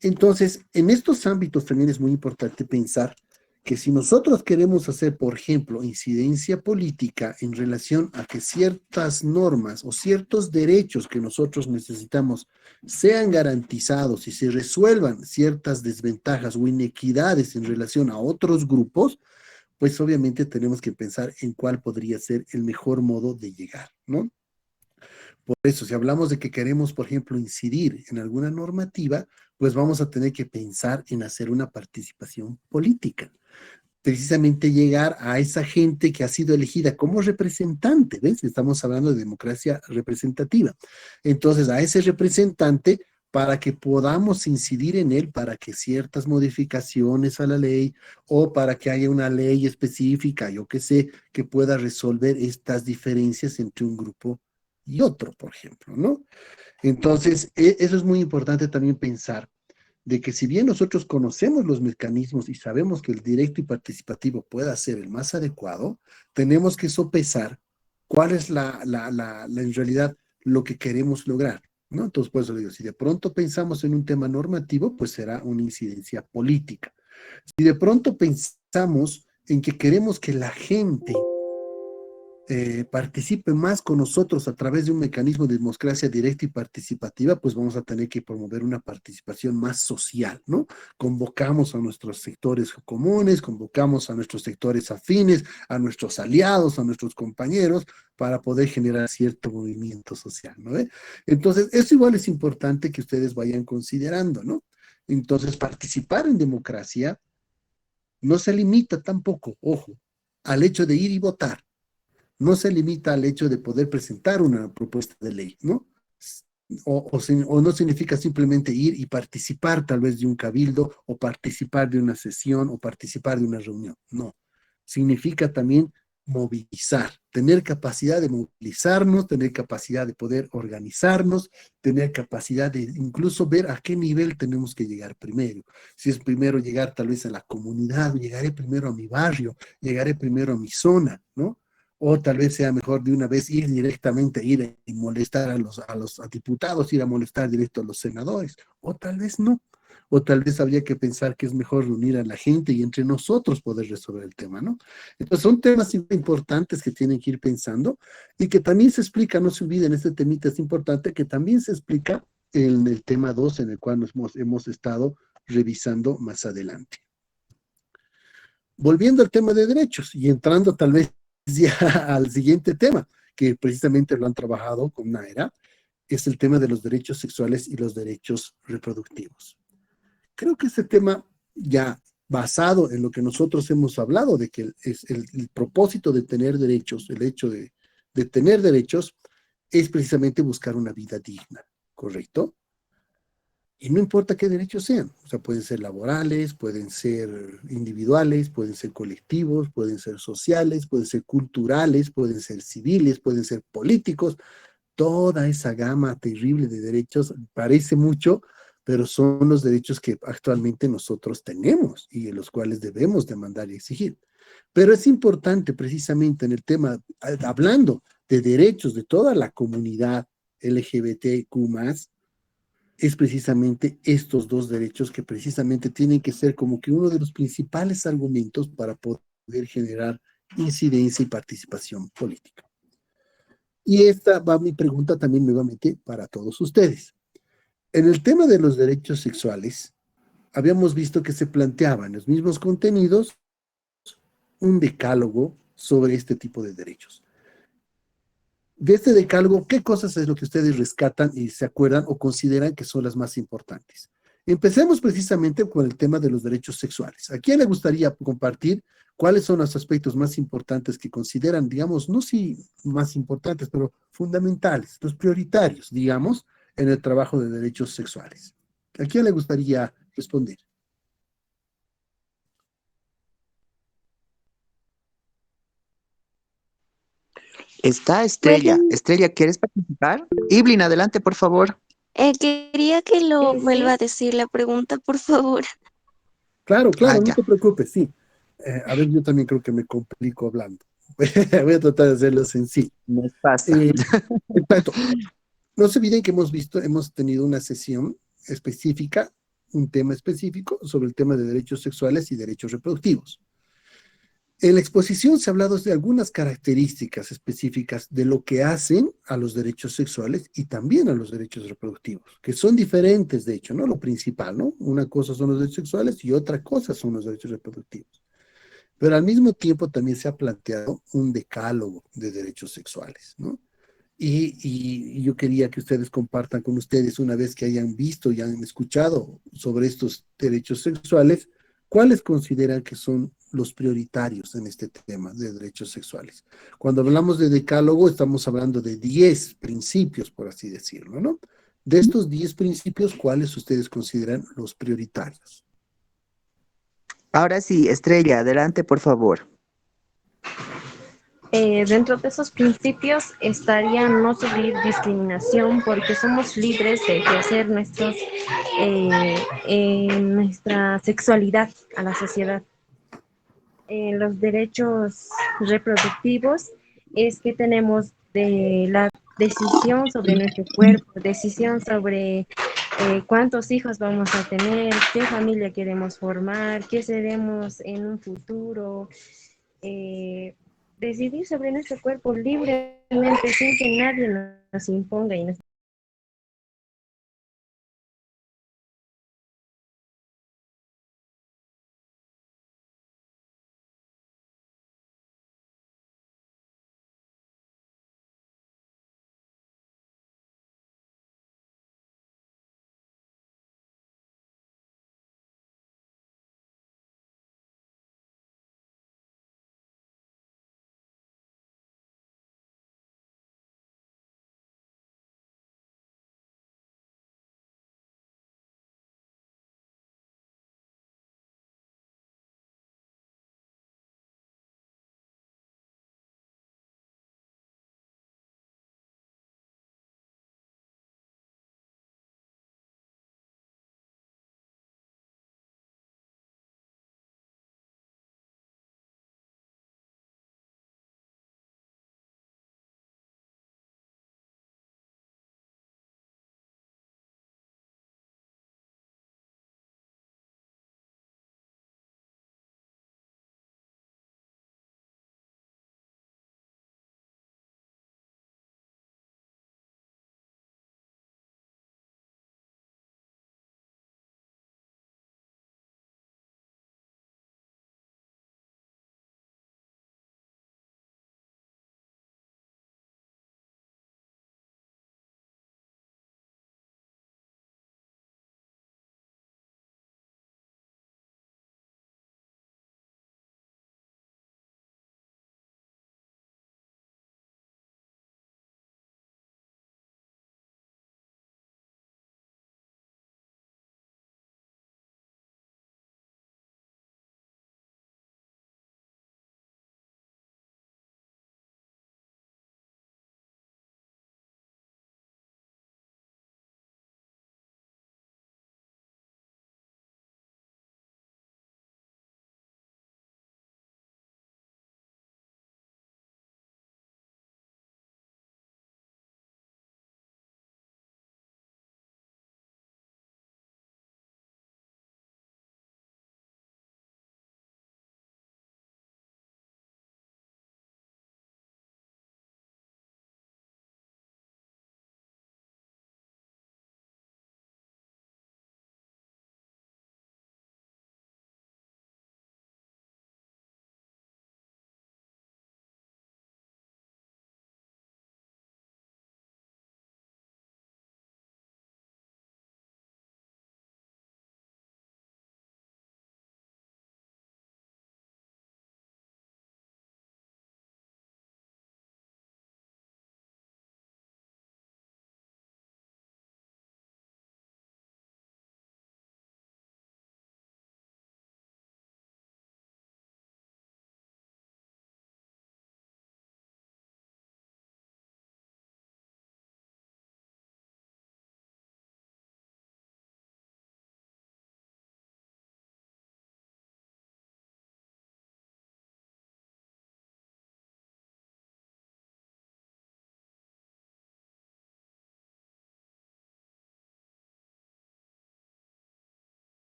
Entonces, en estos ámbitos también es muy importante pensar que si nosotros queremos hacer, por ejemplo, incidencia política en relación a que ciertas normas o ciertos derechos que nosotros necesitamos sean garantizados y se resuelvan ciertas desventajas o inequidades en relación a otros grupos, pues obviamente tenemos que pensar en cuál podría ser el mejor modo de llegar, ¿no? Por eso, si hablamos de que queremos, por ejemplo, incidir en alguna normativa, pues vamos a tener que pensar en hacer una participación política. Precisamente llegar a esa gente que ha sido elegida como representante, ¿ves? Estamos hablando de democracia representativa. Entonces, a ese representante, para que podamos incidir en él, para que ciertas modificaciones a la ley o para que haya una ley específica, yo qué sé, que pueda resolver estas diferencias entre un grupo y otro, por ejemplo, ¿no? Entonces, eso es muy importante también pensar de que si bien nosotros conocemos los mecanismos y sabemos que el directo y participativo pueda ser el más adecuado, tenemos que sopesar cuál es en realidad lo que queremos lograr, ¿no? Entonces, por eso le digo, si de pronto pensamos en un tema normativo, pues será una incidencia política. Si de pronto pensamos en que queremos que la gente participe más con nosotros a través de un mecanismo de democracia directa y participativa, pues vamos a tener que promover una participación más social, ¿no? Convocamos a nuestros sectores comunes, convocamos a nuestros sectores afines, a nuestros aliados, a nuestros compañeros, para poder generar cierto movimiento social, ¿no? Entonces, eso igual es importante que ustedes vayan considerando, ¿no? Entonces, participar en democracia no se limita tampoco, ojo, al hecho de ir y votar. No se limita al hecho de poder presentar una propuesta de ley, ¿no? O no significa simplemente ir y participar tal vez de un cabildo, o participar de una sesión, o participar de una reunión. No. Significa también movilizar, tener capacidad de movilizarnos, tener capacidad de poder organizarnos, tener capacidad de incluso ver a qué nivel tenemos que llegar primero. Si es primero llegar tal vez a la comunidad, llegaré primero a mi barrio, llegaré primero a mi zona, ¿no? O tal vez sea mejor de una vez ir directamente, ir y molestar a los diputados, ir a molestar directo a los senadores, o tal vez no, o tal vez habría que pensar que es mejor reunir a la gente y entre nosotros poder resolver el tema, ¿no? Entonces son temas importantes que tienen que ir pensando y que también se explica, no se olviden, este temita es importante, que también se explica en el tema 2 en el cual nos hemos estado revisando más adelante. Volviendo al tema de derechos y entrando tal vez ya al siguiente tema, que precisamente lo han trabajado con Naira, es el tema de los derechos sexuales y los derechos reproductivos. Creo que este tema, ya basado en lo que nosotros hemos hablado, de que es el propósito de tener derechos, el hecho de tener derechos, es precisamente buscar una vida digna, ¿correcto? Y no importa qué derechos sean, o sea, pueden ser laborales, pueden ser individuales, pueden ser colectivos, pueden ser sociales, pueden ser culturales, pueden ser civiles, pueden ser políticos. Toda esa gama terrible de derechos parece mucho, pero son los derechos que actualmente nosotros tenemos y en los cuales debemos demandar y exigir. Pero es importante precisamente en el tema, hablando de derechos de toda la comunidad LGBTQ+, es precisamente estos dos derechos que precisamente tienen que ser como que uno de los principales argumentos para poder generar incidencia y participación política. Y esta va mi pregunta también nuevamente para todos ustedes. En el tema de los derechos sexuales, habíamos visto que se planteaban los mismos contenidos un decálogo sobre este tipo de derechos. De este decálogo, ¿qué cosas es lo que ustedes rescatan y se acuerdan o consideran que son las más importantes? Empecemos precisamente con el tema de los derechos sexuales. ¿A quién le gustaría compartir cuáles son los aspectos más importantes que consideran, digamos, no si más importantes, pero fundamentales, los prioritarios, digamos, en el trabajo de derechos sexuales? ¿A quién le gustaría responder? Está Bueno, Estrella. Estrella, ¿quieres participar? Iblin, adelante, por favor. quería que lo vuelva Sí. a decir la pregunta, por favor. Claro, Ah, claro, no ya. te preocupes, sí. A ver, yo también creo que me complico hablando. Voy a tratar de hacerlo sencillo. Me pasa. Eh, exacto. No se olviden que hemos tenido una sesión específica, un tema específico sobre el tema de derechos sexuales y derechos reproductivos. En la exposición se ha hablado de algunas características específicas de lo que hacen a los derechos sexuales y también a los derechos reproductivos, que son diferentes, de hecho, ¿no? Lo principal, ¿no? Una cosa son los derechos sexuales y otra cosa son los derechos reproductivos. Pero al mismo tiempo también se ha planteado un decálogo de derechos sexuales, ¿no? Y yo quería que ustedes compartan con ustedes, una vez que hayan visto y han escuchado sobre estos derechos sexuales, cuáles consideran que son los prioritarios en este tema de derechos sexuales. Cuando hablamos de decálogo, estamos hablando de 10 principios, por así decirlo, ¿no? De estos 10 principios, ¿cuáles ustedes consideran los prioritarios? Ahora sí, Estrella, adelante, por favor. Dentro de esos principios estaría no sufrir discriminación porque somos libres de ejercer nuestra sexualidad a la sociedad. Los derechos reproductivos es que tenemos de la decisión sobre nuestro cuerpo, decisión sobre cuántos hijos vamos a tener, qué familia queremos formar, qué seremos en un futuro. eh, Decidir sobre nuestro cuerpo libremente sin que nadie nos imponga y nos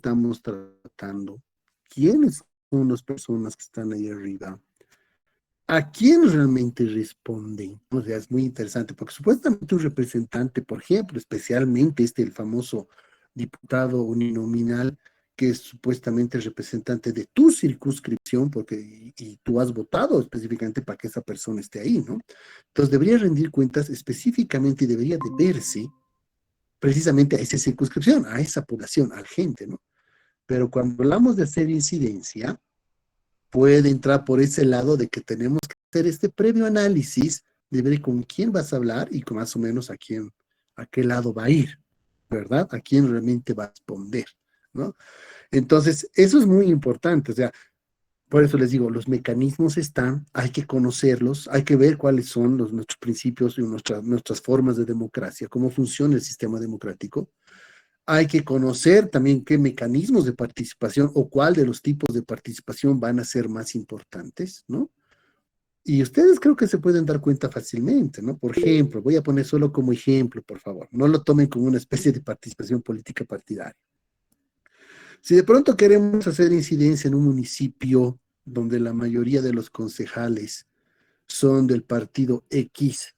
estamos tratando? ¿Quiénes son las personas que están ahí arriba? ¿A quién realmente responden? O sea, es muy interesante, porque supuestamente un representante, por ejemplo, especialmente el famoso diputado uninominal, que es supuestamente el representante de tu circunscripción, porque y tú has votado específicamente para que esa persona esté ahí, ¿no? Entonces debería rendir cuentas específicamente y debería de verse precisamente a esa circunscripción, a esa población, a la gente, ¿no? Pero cuando hablamos de hacer incidencia, puede entrar por ese lado de que tenemos que hacer este previo análisis de ver con quién vas a hablar y con más o menos a qué lado va a ir, ¿verdad? A quién realmente va a responder, ¿no? Entonces, eso es muy importante, o sea, por eso les digo, los mecanismos están, hay que conocerlos, hay que ver cuáles son nuestros principios y nuestras formas de democracia, cómo funciona el sistema democrático. Hay que conocer también qué mecanismos de participación o cuál de los tipos de participación van a ser más importantes, ¿no? Y ustedes creo que se pueden dar cuenta fácilmente, ¿no? Por ejemplo, voy a poner solo como ejemplo, por favor, no lo tomen como una especie de participación política partidaria. Si de pronto queremos hacer incidencia en un municipio donde la mayoría de los concejales son del partido X,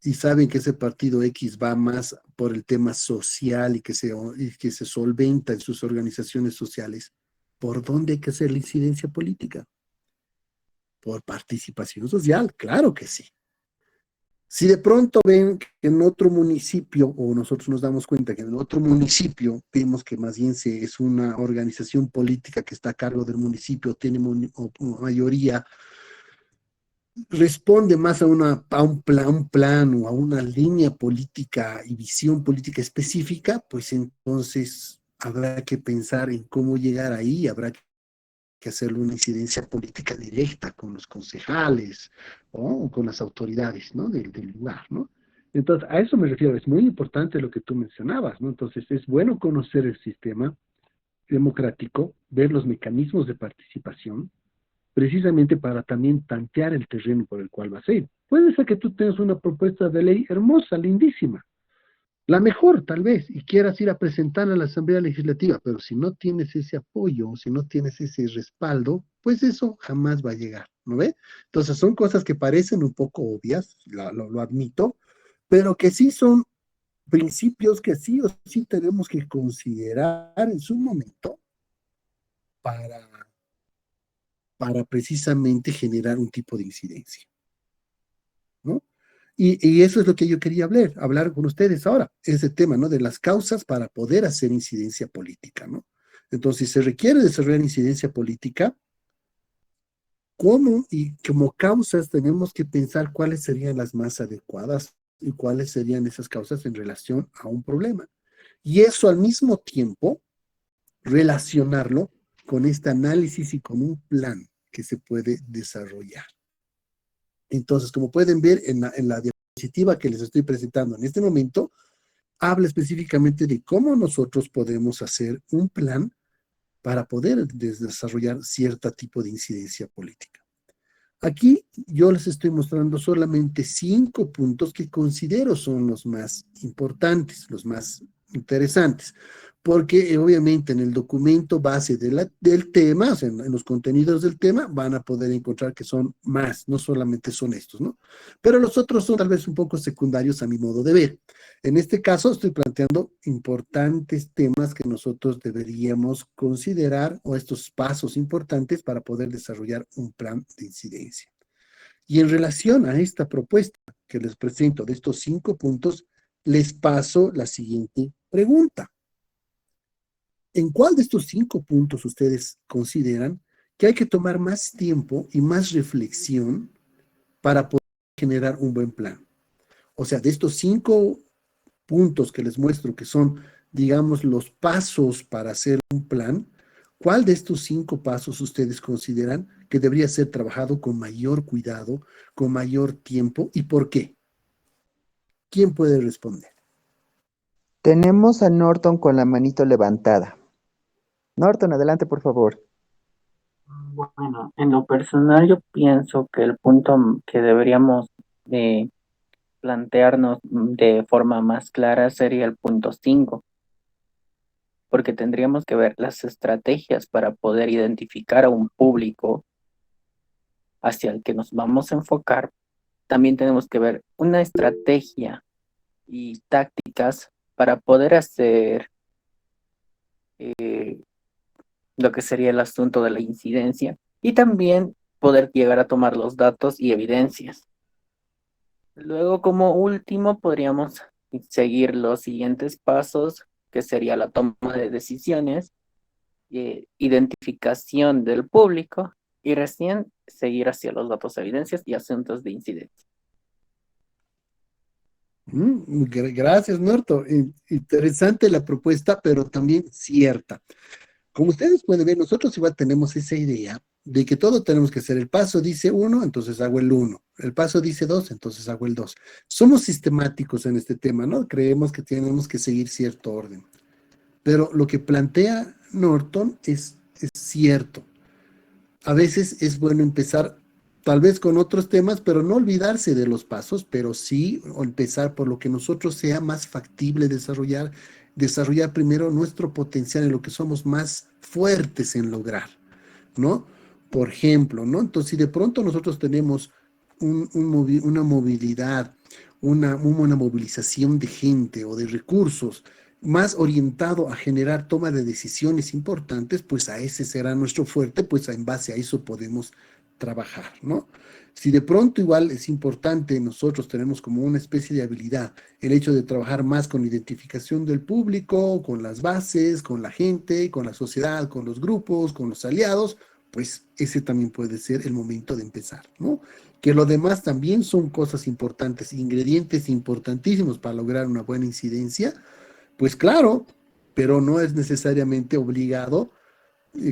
y saben que ese partido X va más por el tema social y que se solventa en sus organizaciones sociales, ¿por dónde hay que hacer la incidencia política? Por participación social, claro que sí. Si de pronto ven que en otro municipio, o nosotros nos damos cuenta que en otro municipio vemos que más bien es una organización política que está a cargo del municipio, tiene mayoría, responde más a un plan o a una línea política y visión política específica, pues entonces habrá que pensar en cómo llegar ahí, habrá que hacer una incidencia política directa con los concejales, ¿no? O con las autoridades, ¿no? Del lugar, ¿no? Entonces, a eso me refiero, es muy importante lo que tú mencionabas, ¿no? Entonces, es bueno conocer el sistema democrático, ver los mecanismos de participación, precisamente para también tantear el terreno por el cual vas a ir. Puede ser que tú tengas una propuesta de ley hermosa, lindísima, la mejor tal vez, y quieras ir a presentarla a la Asamblea Legislativa, pero si no tienes ese apoyo, si no tienes ese respaldo, pues eso jamás va a llegar, ¿no ve? Entonces son cosas que parecen un poco obvias, lo admito, pero que sí son principios que sí o sí tenemos que considerar en su momento para precisamente generar un tipo de incidencia, ¿no? Y eso es lo que yo quería hablar con ustedes ahora, ese tema, ¿no? De las causas para poder hacer incidencia política, ¿no? Entonces, si se requiere desarrollar incidencia política, ¿cómo y como causas tenemos que pensar cuáles serían las más adecuadas y cuáles serían esas causas en relación a un problema? Y eso al mismo tiempo relacionarlo con este análisis y con un plan que se puede desarrollar. Entonces, como pueden ver en la diapositiva que les estoy presentando en este momento, habla específicamente de cómo nosotros podemos hacer un plan para poder desarrollar cierto tipo de incidencia política. Aquí yo les estoy mostrando solamente 5 puntos que considero son los más importantes, los más interesantes, porque obviamente en el documento base del tema, o sea, en los contenidos del tema, van a poder encontrar que son más, no solamente son estos, ¿no? Pero los otros son tal vez un poco secundarios a mi modo de ver. En este caso estoy planteando importantes temas que nosotros deberíamos considerar o estos pasos importantes para poder desarrollar un plan de incidencia. Y en relación a esta propuesta que les presento de estos 5 puntos, les paso la siguiente pregunta. ¿En cuál de estos 5 puntos ustedes consideran que hay que tomar más tiempo y más reflexión para poder generar un buen plan? O sea, de estos 5 puntos que les muestro que son, digamos, los pasos para hacer un plan, ¿cuál de estos 5 pasos ustedes consideran que debería ser trabajado con mayor cuidado, con mayor tiempo y por qué? ¿Quién puede responder? Tenemos a Norton con la manito levantada. Norton, adelante, por favor. Bueno, en lo personal yo pienso que el punto que deberíamos de plantearnos de forma más clara sería el punto 5, porque tendríamos que ver las estrategias para poder identificar a un público hacia el que nos vamos a enfocar. También tenemos que ver una estrategia y tácticas para poder hacer lo que sería el asunto de la incidencia y también poder llegar a tomar los datos y evidencias. Luego, como último, podríamos seguir los siguientes pasos, que sería la toma de decisiones, identificación del público y recién seguir hacia los datos, evidencias y asuntos de incidencia. Gracias, Norto. Interesante la propuesta, pero también cierta. Como ustedes pueden ver, nosotros igual tenemos esa idea de que todo tenemos que hacer. El paso dice 1, entonces hago el 1. El paso dice 2, entonces hago el 2. Somos sistemáticos en este tema, ¿no? Creemos que tenemos que seguir cierto orden. Pero lo que plantea Norton es cierto. A veces es bueno empezar tal vez con otros temas, pero no olvidarse de los pasos, pero sí empezar por lo que nosotros sea más factible desarrollar primero nuestro potencial en lo que somos más fuertes en lograr, ¿no? Por ejemplo, ¿no? Entonces, si de pronto nosotros tenemos una movilidad, una movilización de gente o de recursos más orientado a generar toma de decisiones importantes, pues a ese será nuestro fuerte, pues en base a eso podemos trabajar, ¿no? Si de pronto igual es importante, nosotros tenemos como una especie de habilidad el hecho de trabajar más con identificación del público, con las bases, con la gente, con la sociedad, con los grupos, con los aliados, pues ese también puede ser el momento de empezar, ¿no? Que lo demás también son cosas importantes, ingredientes importantísimos para lograr una buena incidencia, pues claro, pero no es necesariamente obligado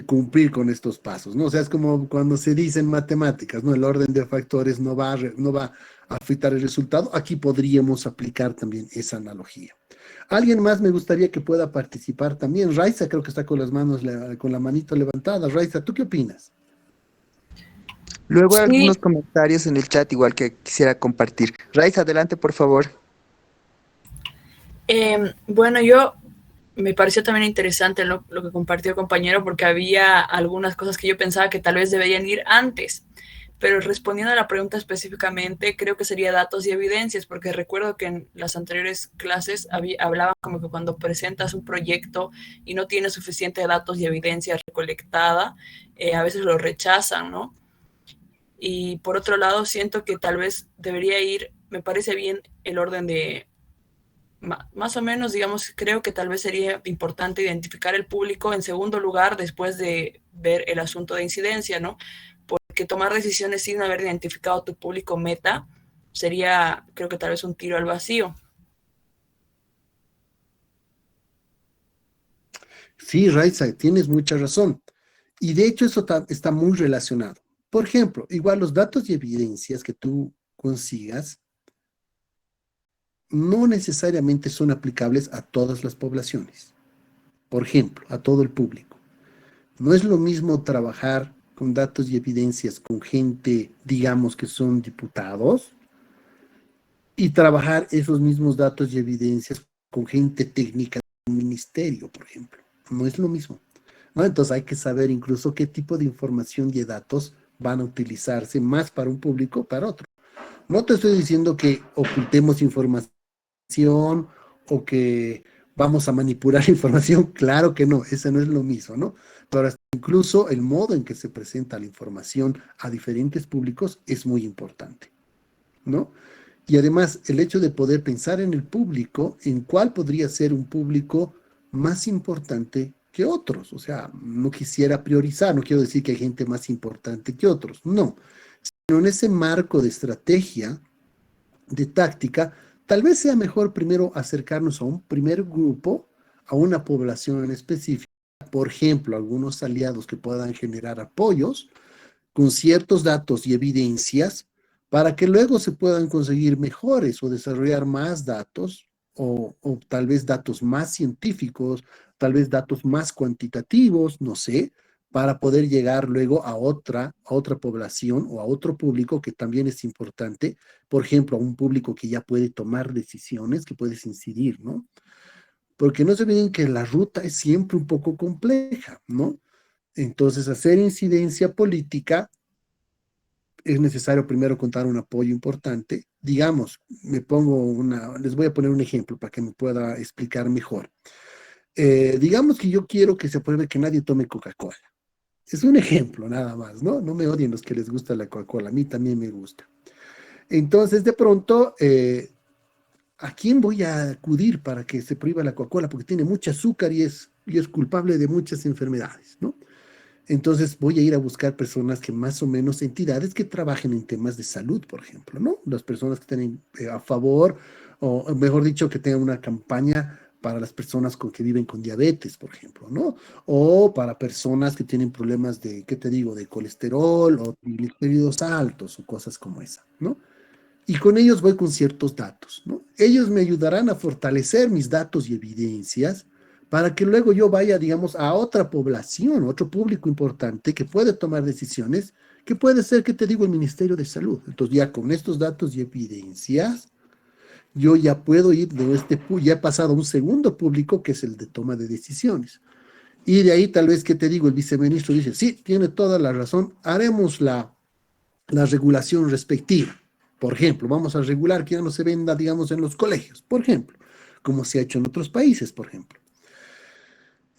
cumplir con estos pasos, ¿no? O sea, es como cuando se dice en matemáticas, ¿no? El orden de factores no va a afectar el resultado. Aquí podríamos aplicar también esa analogía. ¿Alguien más me gustaría que pueda participar también? Raiza creo que está con las manos, con la manito levantada. Raiza, ¿tú qué opinas? Luego hay Sí, algunos comentarios en el chat igual que quisiera compartir. Raiza, adelante, por favor. bueno, yo me pareció también interesante lo que compartió el compañero porque había algunas cosas que yo pensaba que tal vez deberían ir antes, pero respondiendo a la pregunta específicamente, creo que sería datos y evidencias, porque recuerdo que en las anteriores clases hablaban como que cuando presentas un proyecto y no tienes suficiente datos y evidencia recolectada, a veces lo rechazan, ¿no? Y por otro lado, siento que tal vez debería ir, me parece bien el orden de más o menos, digamos, creo que tal vez sería importante identificar el público en segundo lugar después de ver el asunto de incidencia, ¿no? Porque tomar decisiones sin haber identificado tu público meta sería, creo que tal vez un tiro al vacío. Sí, Raiza, tienes mucha razón. Y de hecho eso está muy relacionado. Por ejemplo, igual los datos y evidencias que tú consigas no necesariamente son aplicables a todas las poblaciones. Por ejemplo, a todo el público. No es lo mismo trabajar con datos y evidencias con gente, digamos, que son diputados, y trabajar esos mismos datos y evidencias con gente técnica del ministerio, por ejemplo. No es lo mismo, ¿no? Entonces hay que saber incluso qué tipo de información y de datos van a utilizarse más para un público o para otro. No te estoy diciendo que ocultemos información o que vamos a manipular información, claro que no, ese no es lo mismo, ¿no? Pero incluso el modo en que se presenta la información a diferentes públicos es muy importante, ¿no? Y además el hecho de poder pensar en el público, en cuál podría ser un público más importante que otros, o sea, no quisiera priorizar, no quiero decir que hay gente más importante que otros, no, sino en ese marco de estrategia, de táctica, tal vez sea mejor primero acercarnos a un primer grupo, a una población en específica, por ejemplo, algunos aliados que puedan generar apoyos con ciertos datos y evidencias para que luego se puedan conseguir mejores o desarrollar más datos o tal vez datos más científicos, tal vez datos más cuantitativos, no sé, para poder llegar luego a otra población o a otro público que también es importante, por ejemplo, a un público que ya puede tomar decisiones, que puedes incidir, ¿no? porque no se olviden que la ruta es siempre un poco compleja, ¿no? Entonces, hacer incidencia política es necesario primero contar un apoyo importante. Digamos, les voy a poner un ejemplo para que me pueda explicar mejor. Digamos que yo quiero que se apruebe que nadie tome Coca-Cola. Es un ejemplo nada más, ¿no? No me odien los que les gusta la Coca-Cola, a mí también me gusta. Entonces, de pronto, ¿a quién voy a acudir para que se prohíba la Coca-Cola? Porque tiene mucho azúcar y es culpable de muchas enfermedades, ¿no? Entonces voy a ir a buscar personas que más o menos, entidades que trabajen en temas de salud, por ejemplo, ¿no? Las personas que estén a favor, o mejor dicho, que tengan una campaña para las personas que viven con diabetes, por ejemplo, ¿no? O para personas que tienen problemas de, ¿qué te digo?, de colesterol o triglicéridos altos o cosas como esa, ¿no? Y con ellos voy con ciertos datos, ¿no? Ellos me ayudarán a fortalecer mis datos y evidencias para que luego yo vaya, digamos, a otra población, otro público importante que puede tomar decisiones, que puede ser, que te digo, el Ministerio de Salud. Entonces ya con estos datos y evidencias, yo ya puedo ir ya he pasado a un segundo público que es el de toma de decisiones. Y de ahí tal vez, que te digo, el viceministro dice, sí, tiene toda la razón, haremos la regulación respectiva. Por ejemplo, vamos a regular que ya no se venda, digamos, en los colegios, por ejemplo, como se ha hecho en otros países, por ejemplo.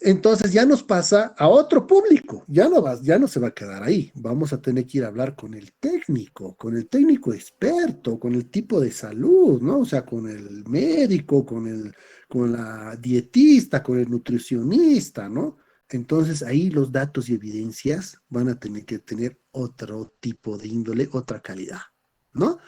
Entonces ya nos pasa a otro público, ya no se va a quedar ahí, vamos a tener que ir a hablar con el técnico experto, con el tipo de salud, ¿no? O sea, con el médico, con la dietista, con el nutricionista, ¿no? Entonces ahí los datos y evidencias van a tener que tener otro tipo de índole, otra calidad, ¿no?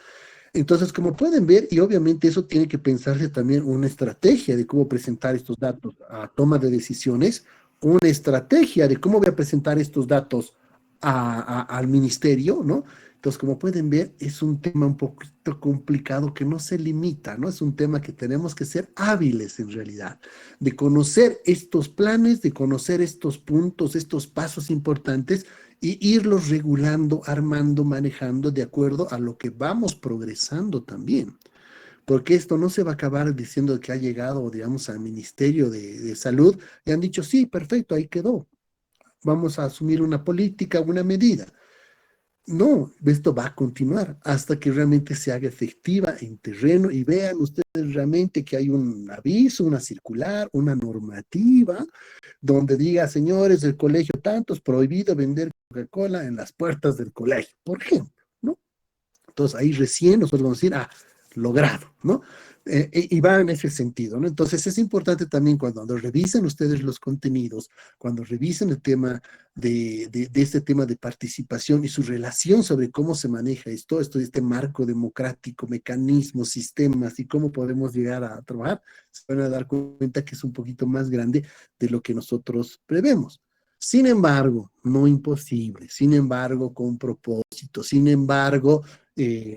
Entonces, como pueden ver, y obviamente eso tiene que pensarse también una estrategia de cómo presentar estos datos a toma de decisiones, una estrategia de cómo voy a presentar estos datos al ministerio, ¿no? Entonces, como pueden ver, es un tema un poquito complicado que no se limita, ¿no? Es un tema que tenemos que ser hábiles en realidad, de conocer estos planes, de conocer estos puntos, estos pasos importantes y irlos regulando, armando, manejando de acuerdo a lo que vamos progresando también. Porque esto no se va a acabar diciendo que ha llegado, digamos, al Ministerio de Salud y han dicho, sí, perfecto, ahí quedó. Vamos a asumir una política, una medida. No, esto va a continuar hasta que realmente se haga efectiva en terreno y vean ustedes realmente que hay un aviso, una circular, una normativa donde diga, señores del colegio tantos, prohibido vender Coca-Cola en las puertas del colegio, por ejemplo, ¿no? Entonces ahí recién nosotros vamos a decir, logrado, ¿no? Y va en ese sentido, ¿no? Entonces es importante también cuando revisen ustedes los contenidos, cuando revisen el tema de este tema de participación y su relación sobre cómo se maneja este marco democrático, mecanismos, sistemas y cómo podemos llegar a trabajar, se van a dar cuenta que es un poquito más grande de lo que nosotros prevemos. Sin embargo, no imposible, sin embargo, con propósito, sin embargo,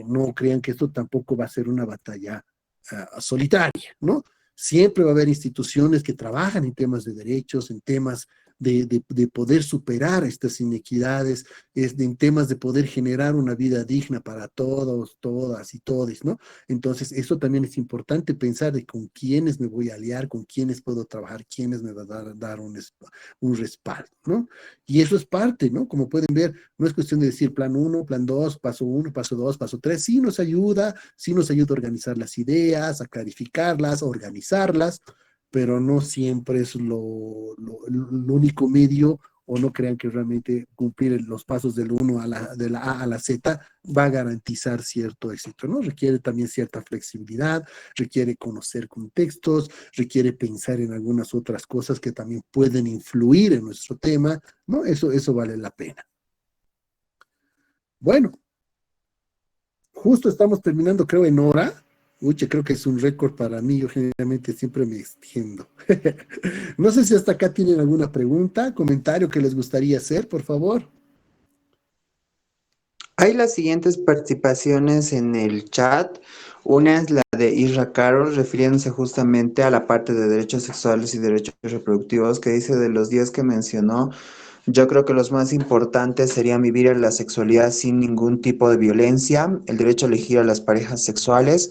no crean que esto tampoco va a ser una batalla solitaria, ¿no? Siempre va a haber instituciones que trabajan en temas de derechos, en temas de poder superar estas inequidades, en temas de poder generar una vida digna para todos, todas y todes, ¿no? Entonces, eso también es importante pensar de con quiénes me voy a aliar, con quiénes puedo trabajar, quiénes me va a dar un respaldo, ¿no? Y eso es parte, ¿no? Como pueden ver, no es cuestión de decir plan 1, plan 2, paso 1, paso 2, paso 3, sí nos ayuda a organizar las ideas, a clarificarlas, a organizarlas, pero no siempre es lo único medio, o no crean que realmente cumplir los pasos del 1 de la A a la Z va a garantizar cierto éxito, ¿no? Requiere también cierta flexibilidad, requiere conocer contextos, requiere pensar en algunas otras cosas que también pueden influir en nuestro tema, ¿no? Eso vale la pena. Bueno, justo estamos terminando, creo, en hora. Uy, creo que es un récord para mí, yo generalmente siempre me extiendo. No sé si hasta acá tienen alguna pregunta, comentario que les gustaría hacer, por favor. Hay las siguientes participaciones en el chat. Una es la de Isra Carol, refiriéndose justamente a la parte de derechos sexuales y derechos reproductivos, que dice de los 10 que mencionó, yo creo que los más importantes serían vivir en la sexualidad sin ningún tipo de violencia, el derecho a elegir a las parejas sexuales,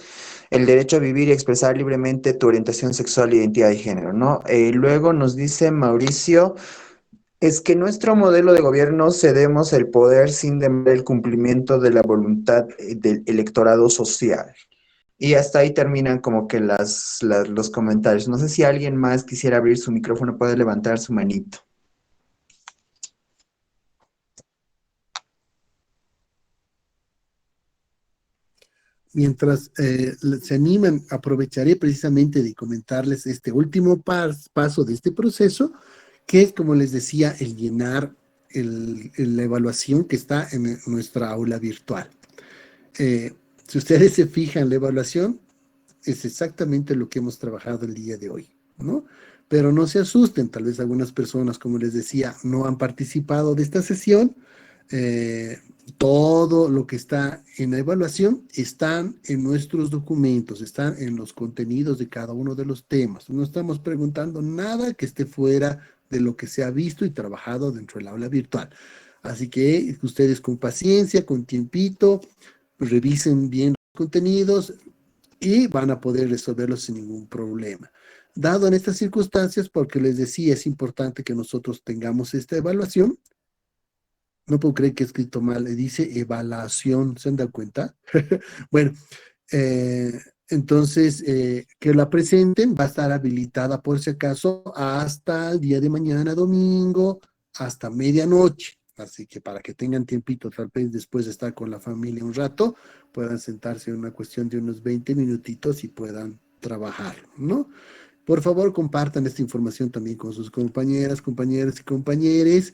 el derecho a vivir y expresar libremente tu orientación sexual e identidad de género, ¿no? Luego nos dice Mauricio, es que nuestro modelo de gobierno cedemos el poder sin demandar el cumplimiento de la voluntad del electorado social. Y hasta ahí terminan como que los comentarios. No sé si alguien más quisiera abrir su micrófono, puede levantar su manito. Mientras se animan, aprovecharé precisamente de comentarles este último paso de este proceso, que es, como les decía, el llenar la evaluación que está en nuestra aula virtual. Si ustedes se fijan, la evaluación es exactamente lo que hemos trabajado el día de hoy, ¿no? Pero no se asusten, tal vez algunas personas, como les decía, no han participado de esta sesión. Todo lo que está en la evaluación están en nuestros documentos, están en los contenidos de cada uno de los temas. No estamos preguntando nada que esté fuera de lo que se ha visto y trabajado dentro del aula virtual. Así que ustedes con paciencia, con tiempito, revisen bien los contenidos y van a poder resolverlos sin ningún problema. Dado en estas circunstancias, porque les decía, es importante que nosotros tengamos esta evaluación. No puedo creer que he escrito mal, le dice evaluación, ¿se han dado cuenta? Bueno, entonces, que la presenten, va a estar habilitada por si acaso hasta el día de mañana, domingo, hasta medianoche. Así que para que tengan tiempito, tal vez después de estar con la familia un rato, puedan sentarse en una cuestión de unos 20 minutitos y puedan trabajar, ¿no? Por favor, compartan esta información también con sus compañeras, compañeros y compañeros,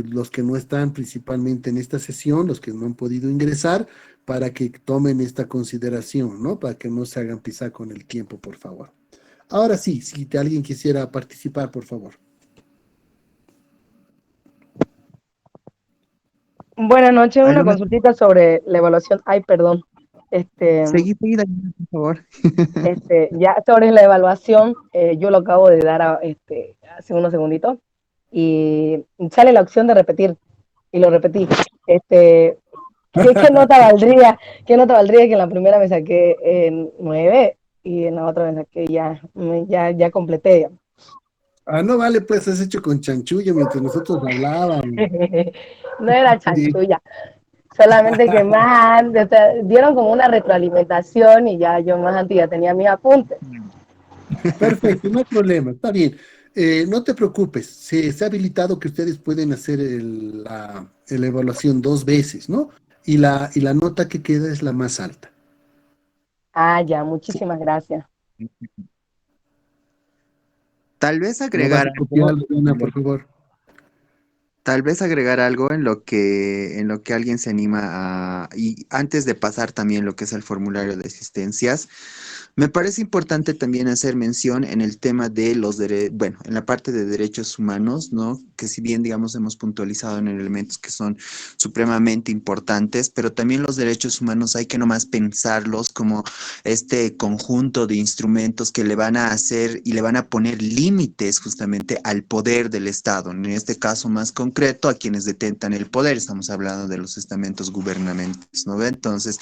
los que no están principalmente en esta sesión, los que no han podido ingresar, para que tomen esta consideración, ¿no? Para que no se hagan pisar con el tiempo, por favor. Ahora sí, si alguien quisiera participar, por favor. Buenas noches, una consultita sobre la evaluación. Ay, perdón. Seguí, Daniela, por favor. Ya sobre la evaluación, yo lo acabo de dar hace unos segunditos y sale la opción de repetir y lo repetí. ¿Qué nota valdría? ¿Qué nota valdría que en la primera me saqué 9 y en la otra me saqué ya completé? Ya. Ah, no vale, pues has hecho con chanchullo mientras nosotros hablábamos. No era chanchulla. Solamente que más antes, o sea, dieron como una retroalimentación y ya yo más antes ya tenía mis apuntes. Perfecto, no hay problema, está bien. No te preocupes, se ha habilitado que ustedes pueden hacer la evaluación 2 veces, ¿no? Y la nota que queda es la más alta. Ah, ya, muchísimas gracias. Tal vez No vas agregar a copiar, Lorena, por favor. Tal vez agregar algo en lo que alguien se anima y antes de pasar también lo que es el formulario de asistencias, me parece importante también hacer mención en el tema de en la parte de derechos humanos, ¿no? Que si bien, digamos, hemos puntualizado en elementos que son supremamente importantes, pero también los derechos humanos hay que nomás pensarlos como este conjunto de instrumentos que le van a hacer y le van a poner límites justamente al poder del Estado. En este caso más concreto, a quienes detentan el poder, estamos hablando de los estamentos gubernamentales, ¿no? Entonces,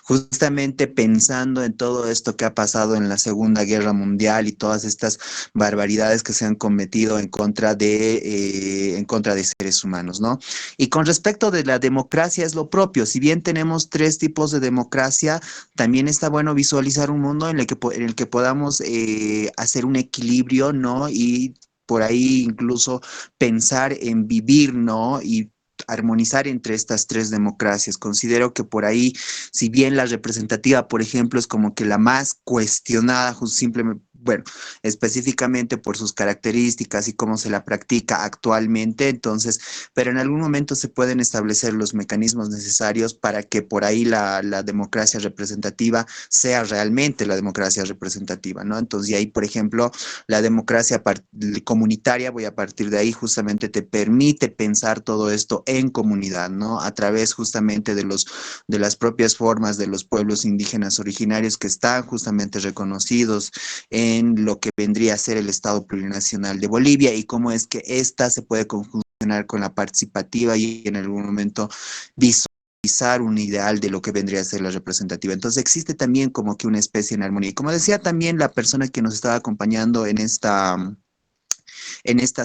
justamente pensando en todo esto que ha pasado en la Segunda Guerra Mundial y todas estas barbaridades que se han cometido en contra de seres humanos, ¿no? Y con respecto de la democracia es lo propio, si bien tenemos 3 tipos de democracia, también está bueno visualizar un mundo en el que podamos hacer un equilibrio, ¿no? Y por ahí incluso pensar en vivir, ¿no? Y armonizar entre estas 3 democracias. Considero que por ahí, si bien la representativa, por ejemplo, es como que la más cuestionada, simplemente, bueno, específicamente por sus características y cómo se la practica actualmente, entonces, pero en algún momento se pueden establecer los mecanismos necesarios para que por ahí la democracia representativa sea realmente la democracia representativa, ¿no? Entonces, y ahí, por ejemplo, la democracia comunitaria, voy a partir de ahí, justamente te permite pensar todo esto en comunidad, ¿no? A través justamente de las propias formas de los pueblos indígenas originarios que están justamente reconocidos en lo que vendría a ser el Estado Plurinacional de Bolivia y cómo es que ésta se puede conjuncionar con la participativa y en algún momento visual un ideal de lo que vendría a ser la representativa. Entonces existe también como que una especie en armonía. Y como decía también la persona que nos estaba acompañando en esta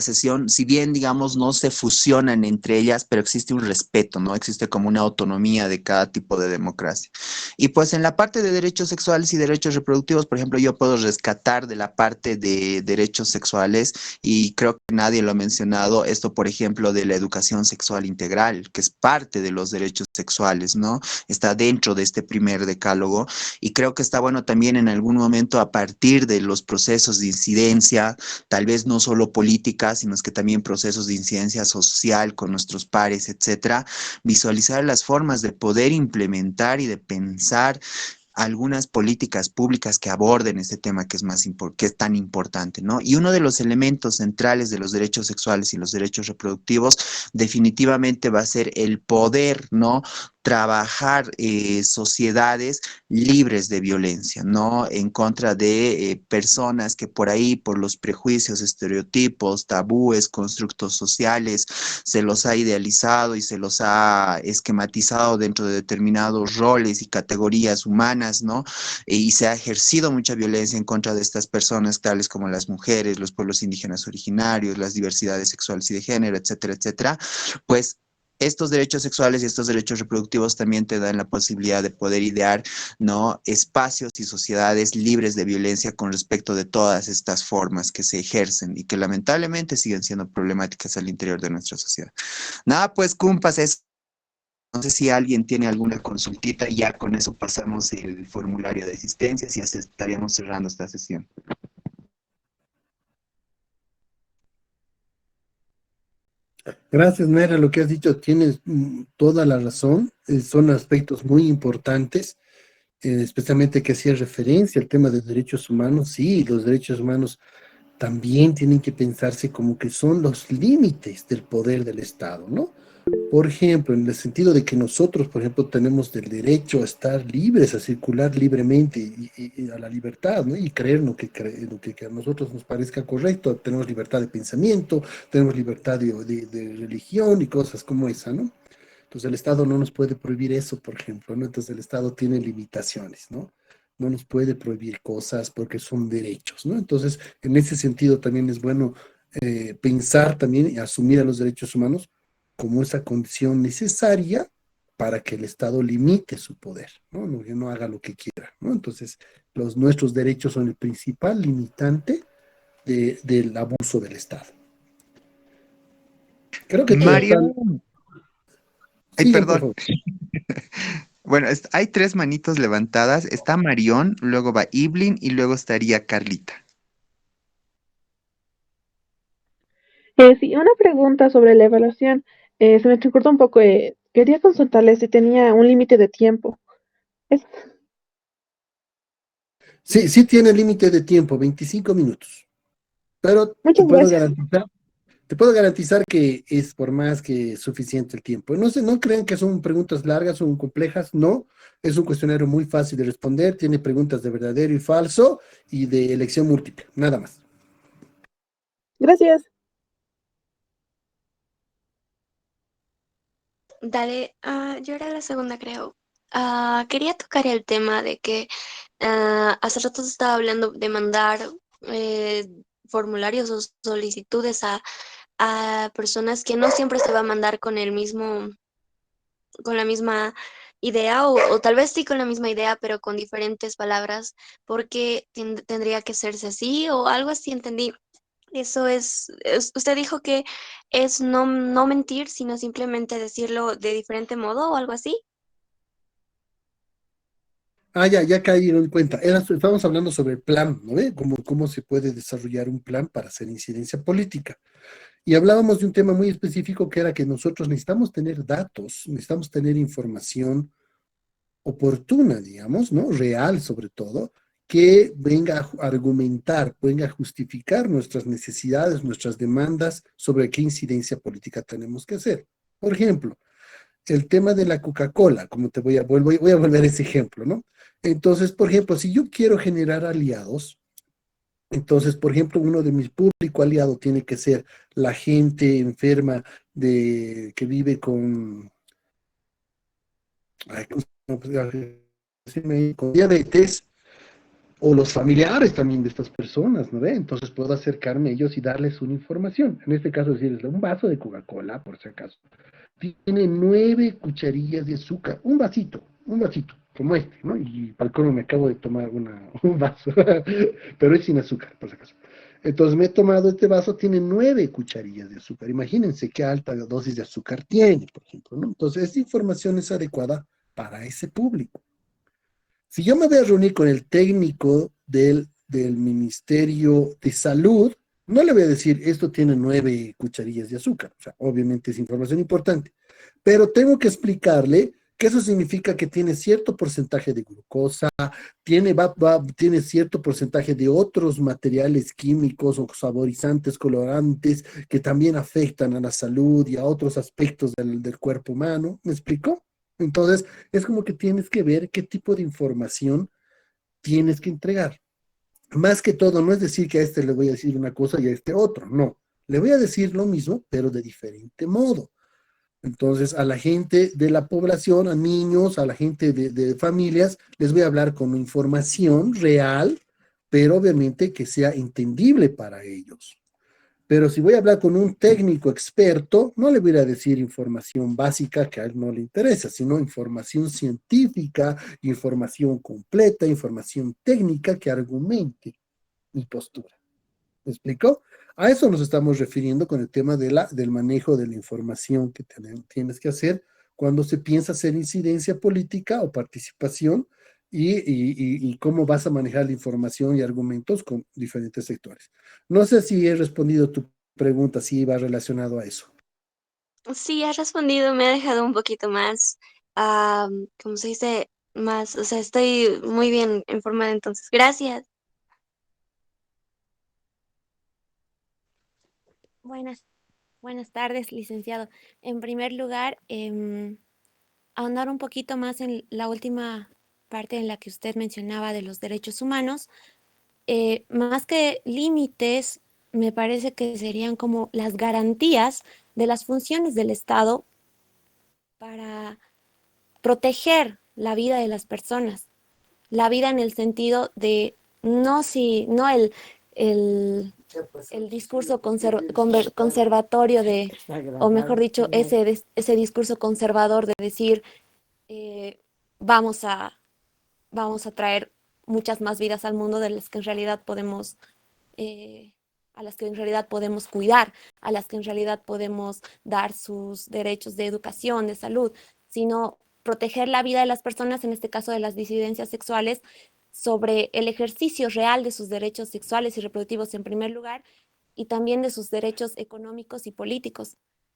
sesión, si bien, digamos, no se fusionan entre ellas, pero existe un respeto, ¿no? Existe como una autonomía de cada tipo de democracia. Y pues en la parte de derechos sexuales y derechos reproductivos, por ejemplo, yo puedo rescatar de la parte de derechos sexuales, y creo que nadie lo ha mencionado, esto, por ejemplo, de la educación sexual integral, que es parte de los derechos sexuales, ¿no? Está dentro de este primer decálogo, y creo que está bueno también en algún momento a partir de los procesos de incidencia, tal vez no solo política, sino es que también procesos de incidencia social con nuestros pares, etcétera, visualizar las formas de poder implementar y de pensar algunas políticas públicas que aborden este tema que es que es tan importante, ¿no? Y uno de los elementos centrales de los derechos sexuales y los derechos reproductivos definitivamente va a ser el poder, ¿no? Trabajar sociedades libres de violencia, ¿no? En contra de personas que por ahí, por los prejuicios, estereotipos, tabúes, constructos sociales, se los ha idealizado y se los ha esquematizado dentro de determinados roles y categorías humanas, ¿no? Y se ha ejercido mucha violencia en contra de estas personas, tales como las mujeres, los pueblos indígenas originarios, las diversidades sexuales y de género, etcétera, etcétera. Pues estos derechos sexuales y estos derechos reproductivos también te dan la posibilidad de poder idear, ¿no? Espacios y sociedades libres de violencia con respecto de todas estas formas que se ejercen y que lamentablemente siguen siendo problemáticas al interior de nuestra sociedad. Nada, pues, cumpas, no sé si alguien tiene alguna consultita y ya con eso pasamos el formulario de asistencias y así estaríamos cerrando esta sesión. Gracias, Nera, lo que has dicho tienes toda la razón, son aspectos muy importantes, especialmente que hacía referencia al tema de derechos humanos. Sí, los derechos humanos también tienen que pensarse como que son los límites del poder del Estado, ¿no? Por ejemplo, en el sentido de que nosotros, por ejemplo, tenemos el derecho a estar libres, a circular libremente y a la libertad, ¿no? Y creer lo que a nosotros nos parezca correcto. Tenemos libertad de pensamiento, tenemos libertad de religión y cosas como esa, ¿no? Entonces el Estado no nos puede prohibir eso, por ejemplo, ¿no? Entonces el Estado tiene limitaciones, ¿no? No nos puede prohibir cosas porque son derechos, ¿no? Entonces, en ese sentido también es bueno pensar también y asumir a los derechos humanos como esa condición necesaria para que el Estado limite su poder, ¿no? No, que no haga lo que quiera, ¿no? Entonces, nuestros derechos son el principal limitante del abuso del Estado. Creo que Mario. Ay, Sigan, por perdón. favor. Bueno, hay tres manitos levantadas. Está Marión, luego va Iblin y luego estaría Carlita. Sí, una pregunta sobre la evaluación. Se me entrecortó un poco. Quería consultarle si tenía un límite de tiempo. Es- Sí, sí tiene límite de tiempo, 25 minutos. Pero Muchas gracias. te puedo garantizar que es por más que suficiente el tiempo. No sé, no crean que son preguntas largas o complejas, no. Es un cuestionario muy fácil de responder, tiene preguntas de verdadero y falso y de elección múltiple, nada más. Gracias. Dale, yo era la segunda, creo. Quería tocar el tema de que hace rato se estaba hablando de mandar eh, formularios o solicitudes a personas que no siempre se va a mandar con el mismo, con la misma idea, o tal vez sí con la misma idea, pero con diferentes palabras, porque tendría que hacerse así o algo así, entendí. Eso usted dijo que es no mentir, sino simplemente decirlo de diferente modo o algo así. Ah, ya caí en cuenta. Estábamos hablando sobre el plan, ¿no ve? Cómo se puede desarrollar un plan para hacer incidencia política. Y hablábamos de un tema muy específico que era que nosotros necesitamos tener datos, necesitamos tener información oportuna, digamos, ¿no? Real sobre todo, que venga a argumentar, venga a justificar nuestras necesidades, nuestras demandas sobre qué incidencia política tenemos que hacer. Por ejemplo, el tema de la Coca-Cola, como voy a volver a ese ejemplo, ¿no? Entonces, por ejemplo, si yo quiero generar aliados, entonces, por ejemplo, uno de mis público aliado tiene que ser la gente enferma que vive con Ay, no, pues, con diabetes, o los familiares también de estas personas, ¿no ve? Entonces puedo acercarme a ellos y darles una información. En este caso, decirles un vaso de Coca-Cola, por si acaso. Tiene 9 cucharillas de azúcar, un vasito, como este, ¿no? Y para el colmo me acabo de tomar un vaso, pero es sin azúcar, por si acaso. Entonces me he tomado este vaso, tiene 9 cucharillas de azúcar. Imagínense qué alta dosis de azúcar tiene, por ejemplo, ¿no? Entonces, esta información es adecuada para ese público. Si yo me voy a reunir con el técnico del Ministerio de Salud, no le voy a decir, esto tiene 9 cucharillas de azúcar. O sea, obviamente es información importante, pero tengo que explicarle que eso significa que tiene cierto porcentaje de glucosa, tiene cierto porcentaje de otros materiales químicos o saborizantes, colorantes, que también afectan a la salud y a otros aspectos del cuerpo humano. ¿Me explico? Entonces, es como que tienes que ver qué tipo de información tienes que entregar. Más que todo, no es decir que a este le voy a decir una cosa y a este otro, no. Le voy a decir lo mismo, pero de diferente modo. Entonces, a la gente de la población, a niños, a la gente de familias, les voy a hablar con información real, pero obviamente que sea entendible para ellos. Pero si voy a hablar con un técnico experto, no le voy a decir información básica que a él no le interesa, sino información científica, información completa, información técnica que argumente mi postura. ¿Me explico? A eso nos estamos refiriendo con el tema del manejo de la información que tienes que hacer cuando se piensa hacer incidencia política o participación y cómo vas a manejar la información y argumentos con diferentes sectores. No sé si he respondido tu pregunta, si iba relacionado a eso. Sí, has respondido, me ha dejado un poquito más, ¿cómo se dice? Más, o sea, estoy muy bien informada entonces. Gracias. Buenas tardes, licenciado. En primer lugar, ahondar un poquito más en la última parte en la que usted mencionaba de los derechos humanos. Más que límites, me parece que serían como las garantías de las funciones del Estado para proteger la vida de las personas. La vida en el sentido de no el discurso conservatorio o mejor dicho, ese discurso conservador de decir eh, vamos a, vamos a traer muchas más vidas al mundo de las que en realidad podemos, a las que en realidad podemos cuidar, a las que en realidad podemos dar sus derechos de educación, de salud, sino proteger la vida de las personas, en este caso de las disidencias sexuales, sobre el ejercicio real de sus derechos sexuales y reproductivos en primer lugar, y también de sus derechos económicos y políticos.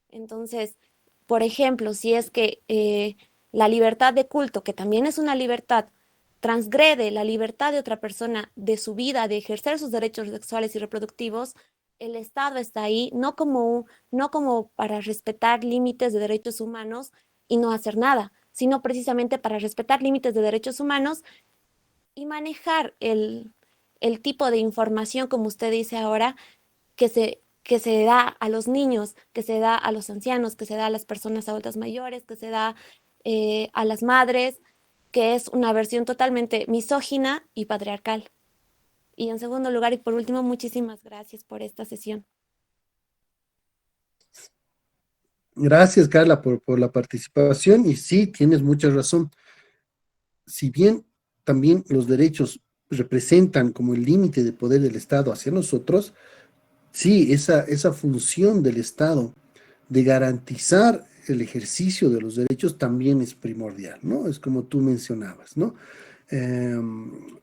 Entonces, por ejemplo, si es que la libertad de culto, que también es una libertad, transgrede la libertad de otra persona de su vida, de ejercer sus derechos sexuales y reproductivos, el Estado está ahí no como para respetar límites de derechos humanos y no hacer nada, sino precisamente para respetar límites de derechos humanos y manejar el tipo de información, como usted dice ahora, que se da a los niños, que se da a los ancianos, que se da a las personas adultas mayores, que se da a las madres, que es una versión totalmente misógina y patriarcal. Y en segundo lugar y por último, muchísimas gracias por esta sesión. Gracias, Carla, por la participación. Y sí, tienes mucha razón. Si bien también los derechos representan como el límite de poder del Estado hacia nosotros, sí, esa función del Estado de garantizar el ejercicio de los derechos también es primordial, ¿no? Es como tú mencionabas, ¿no?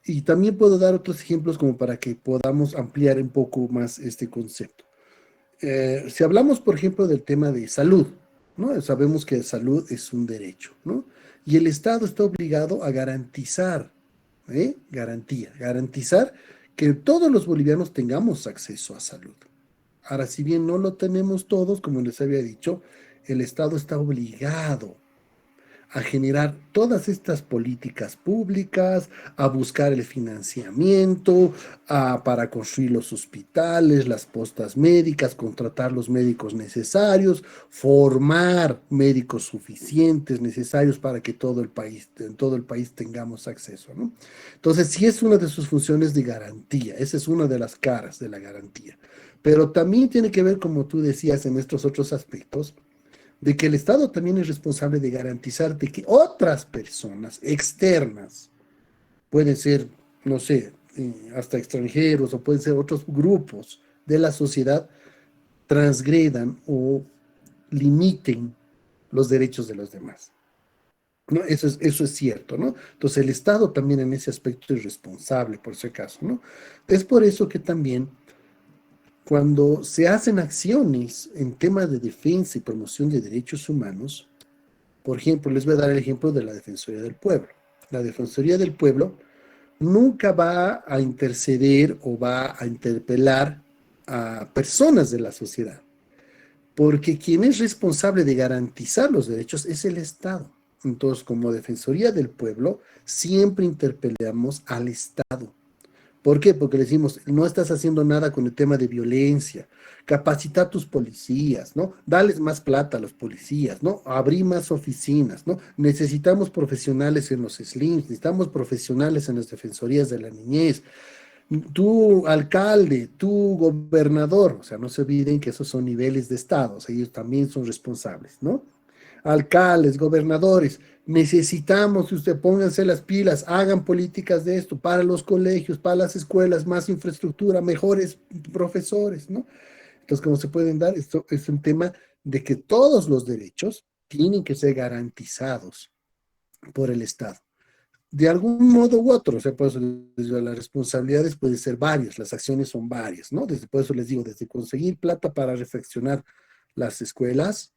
Y también puedo dar otros ejemplos como para que podamos ampliar un poco más este concepto. Si hablamos, por ejemplo, del tema de salud, ¿no? Sabemos que salud es un derecho, ¿no? Y el Estado está obligado a garantizar, garantizar que todos los bolivianos tengamos acceso a salud. Ahora, si bien no lo tenemos todos, como les había dicho, el Estado está obligado a generar todas estas políticas públicas, a buscar el financiamiento, para construir los hospitales, las postas médicas, contratar los médicos necesarios, formar médicos suficientes necesarios para que en todo el país tengamos acceso, ¿no? Entonces, sí es una de sus funciones de garantía, esa es una de las caras de la garantía, pero también tiene que ver, como tú decías, en estos otros aspectos, de que el Estado también es responsable de garantizar de que otras personas externas, pueden ser, no sé, hasta extranjeros o pueden ser otros grupos de la sociedad, transgredan o limiten los derechos de los demás, ¿no? Eso es cierto, ¿no? Entonces el Estado también en ese aspecto es responsable, por si acaso, ¿no? Es por eso que también cuando se hacen acciones en temas de defensa y promoción de derechos humanos, por ejemplo, les voy a dar el ejemplo de la Defensoría del Pueblo. La Defensoría del Pueblo nunca va a interceder o va a interpelar a personas de la sociedad, porque quien es responsable de garantizar los derechos es el Estado. Entonces, como Defensoría del Pueblo, siempre interpelamos al Estado. ¿Por qué? Porque le decimos, no estás haciendo nada con el tema de violencia, capacita a tus policías, ¿no? Dales más plata a los policías, ¿no? Abrí más oficinas, ¿no? Necesitamos profesionales en los SLIMs, necesitamos profesionales en las defensorías de la niñez. Tu alcalde, tu gobernador, o sea, no se olviden que esos son niveles de estados, ellos también son responsables, ¿no? Alcaldes, gobernadores, necesitamos que ustedes pónganse las pilas, hagan políticas de esto para los colegios, para las escuelas, más infraestructura, mejores profesores, ¿no? Entonces, ¿cómo se pueden dar? Esto es un tema de que todos los derechos tienen que ser garantizados por el Estado. De algún modo u otro, o sea, por eso les digo, las responsabilidades pueden ser varias, las acciones son varias, ¿no? Por eso les digo, desde conseguir plata para refaccionar las escuelas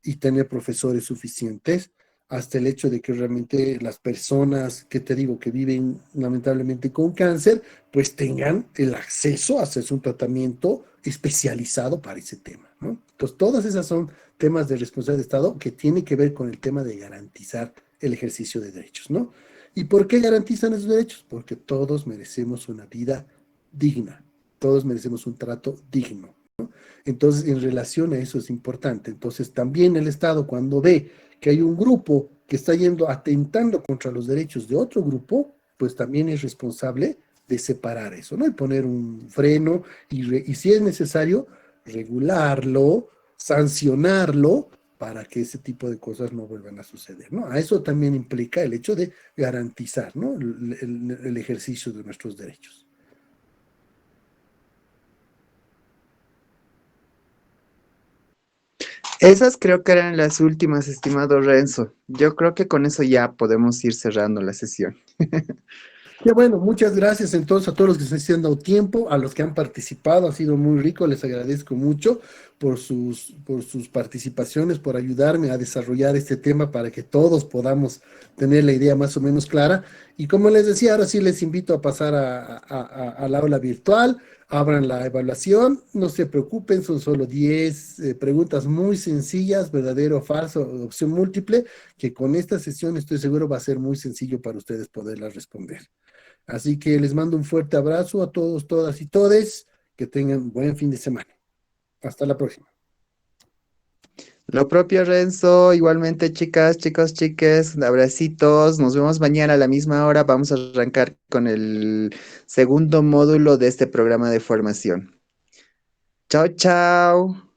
y tener profesores suficientes, hasta el hecho de que realmente las personas, que te digo, que viven lamentablemente con cáncer, pues tengan el acceso a hacerse un tratamiento especializado para ese tema, ¿no? Entonces, todas esas son temas de responsabilidad de Estado que tienen que ver con el tema de garantizar el ejercicio de derechos, ¿no? ¿Y por qué garantizan esos derechos? Porque todos merecemos una vida digna, todos merecemos un trato digno, ¿no? Entonces, en relación a eso es importante. Entonces, también el Estado, cuando ve que hay un grupo que está atentando contra los derechos de otro grupo, pues también es responsable de separar eso, ¿no? Y poner un freno y si es necesario, regularlo, sancionarlo, para que ese tipo de cosas no vuelvan a suceder, ¿no? A eso también implica el hecho de garantizar, ¿no? El ejercicio de nuestros derechos. Esas creo que eran las últimas, estimado Renzo. Yo creo que con eso ya podemos ir cerrando la sesión. Qué bueno, muchas gracias entonces a todos los que se han dado tiempo, a los que han participado, ha sido muy rico, les agradezco mucho por sus participaciones, por ayudarme a desarrollar este tema para que todos podamos tener la idea más o menos clara. Y como les decía, ahora sí les invito a pasar al aula virtual, abran la evaluación, no se preocupen, son solo 10 preguntas muy sencillas, verdadero o falso, opción múltiple, que con esta sesión estoy seguro va a ser muy sencillo para ustedes poderlas responder. Así que les mando un fuerte abrazo a todos, todas y todes. Que tengan buen fin de semana. Hasta la próxima. Lo propio, Renzo. Igualmente, chicas, chicos, chiques, abracitos. Nos vemos mañana a la misma hora. Vamos a arrancar con el segundo módulo de este programa de formación. Chao, chao.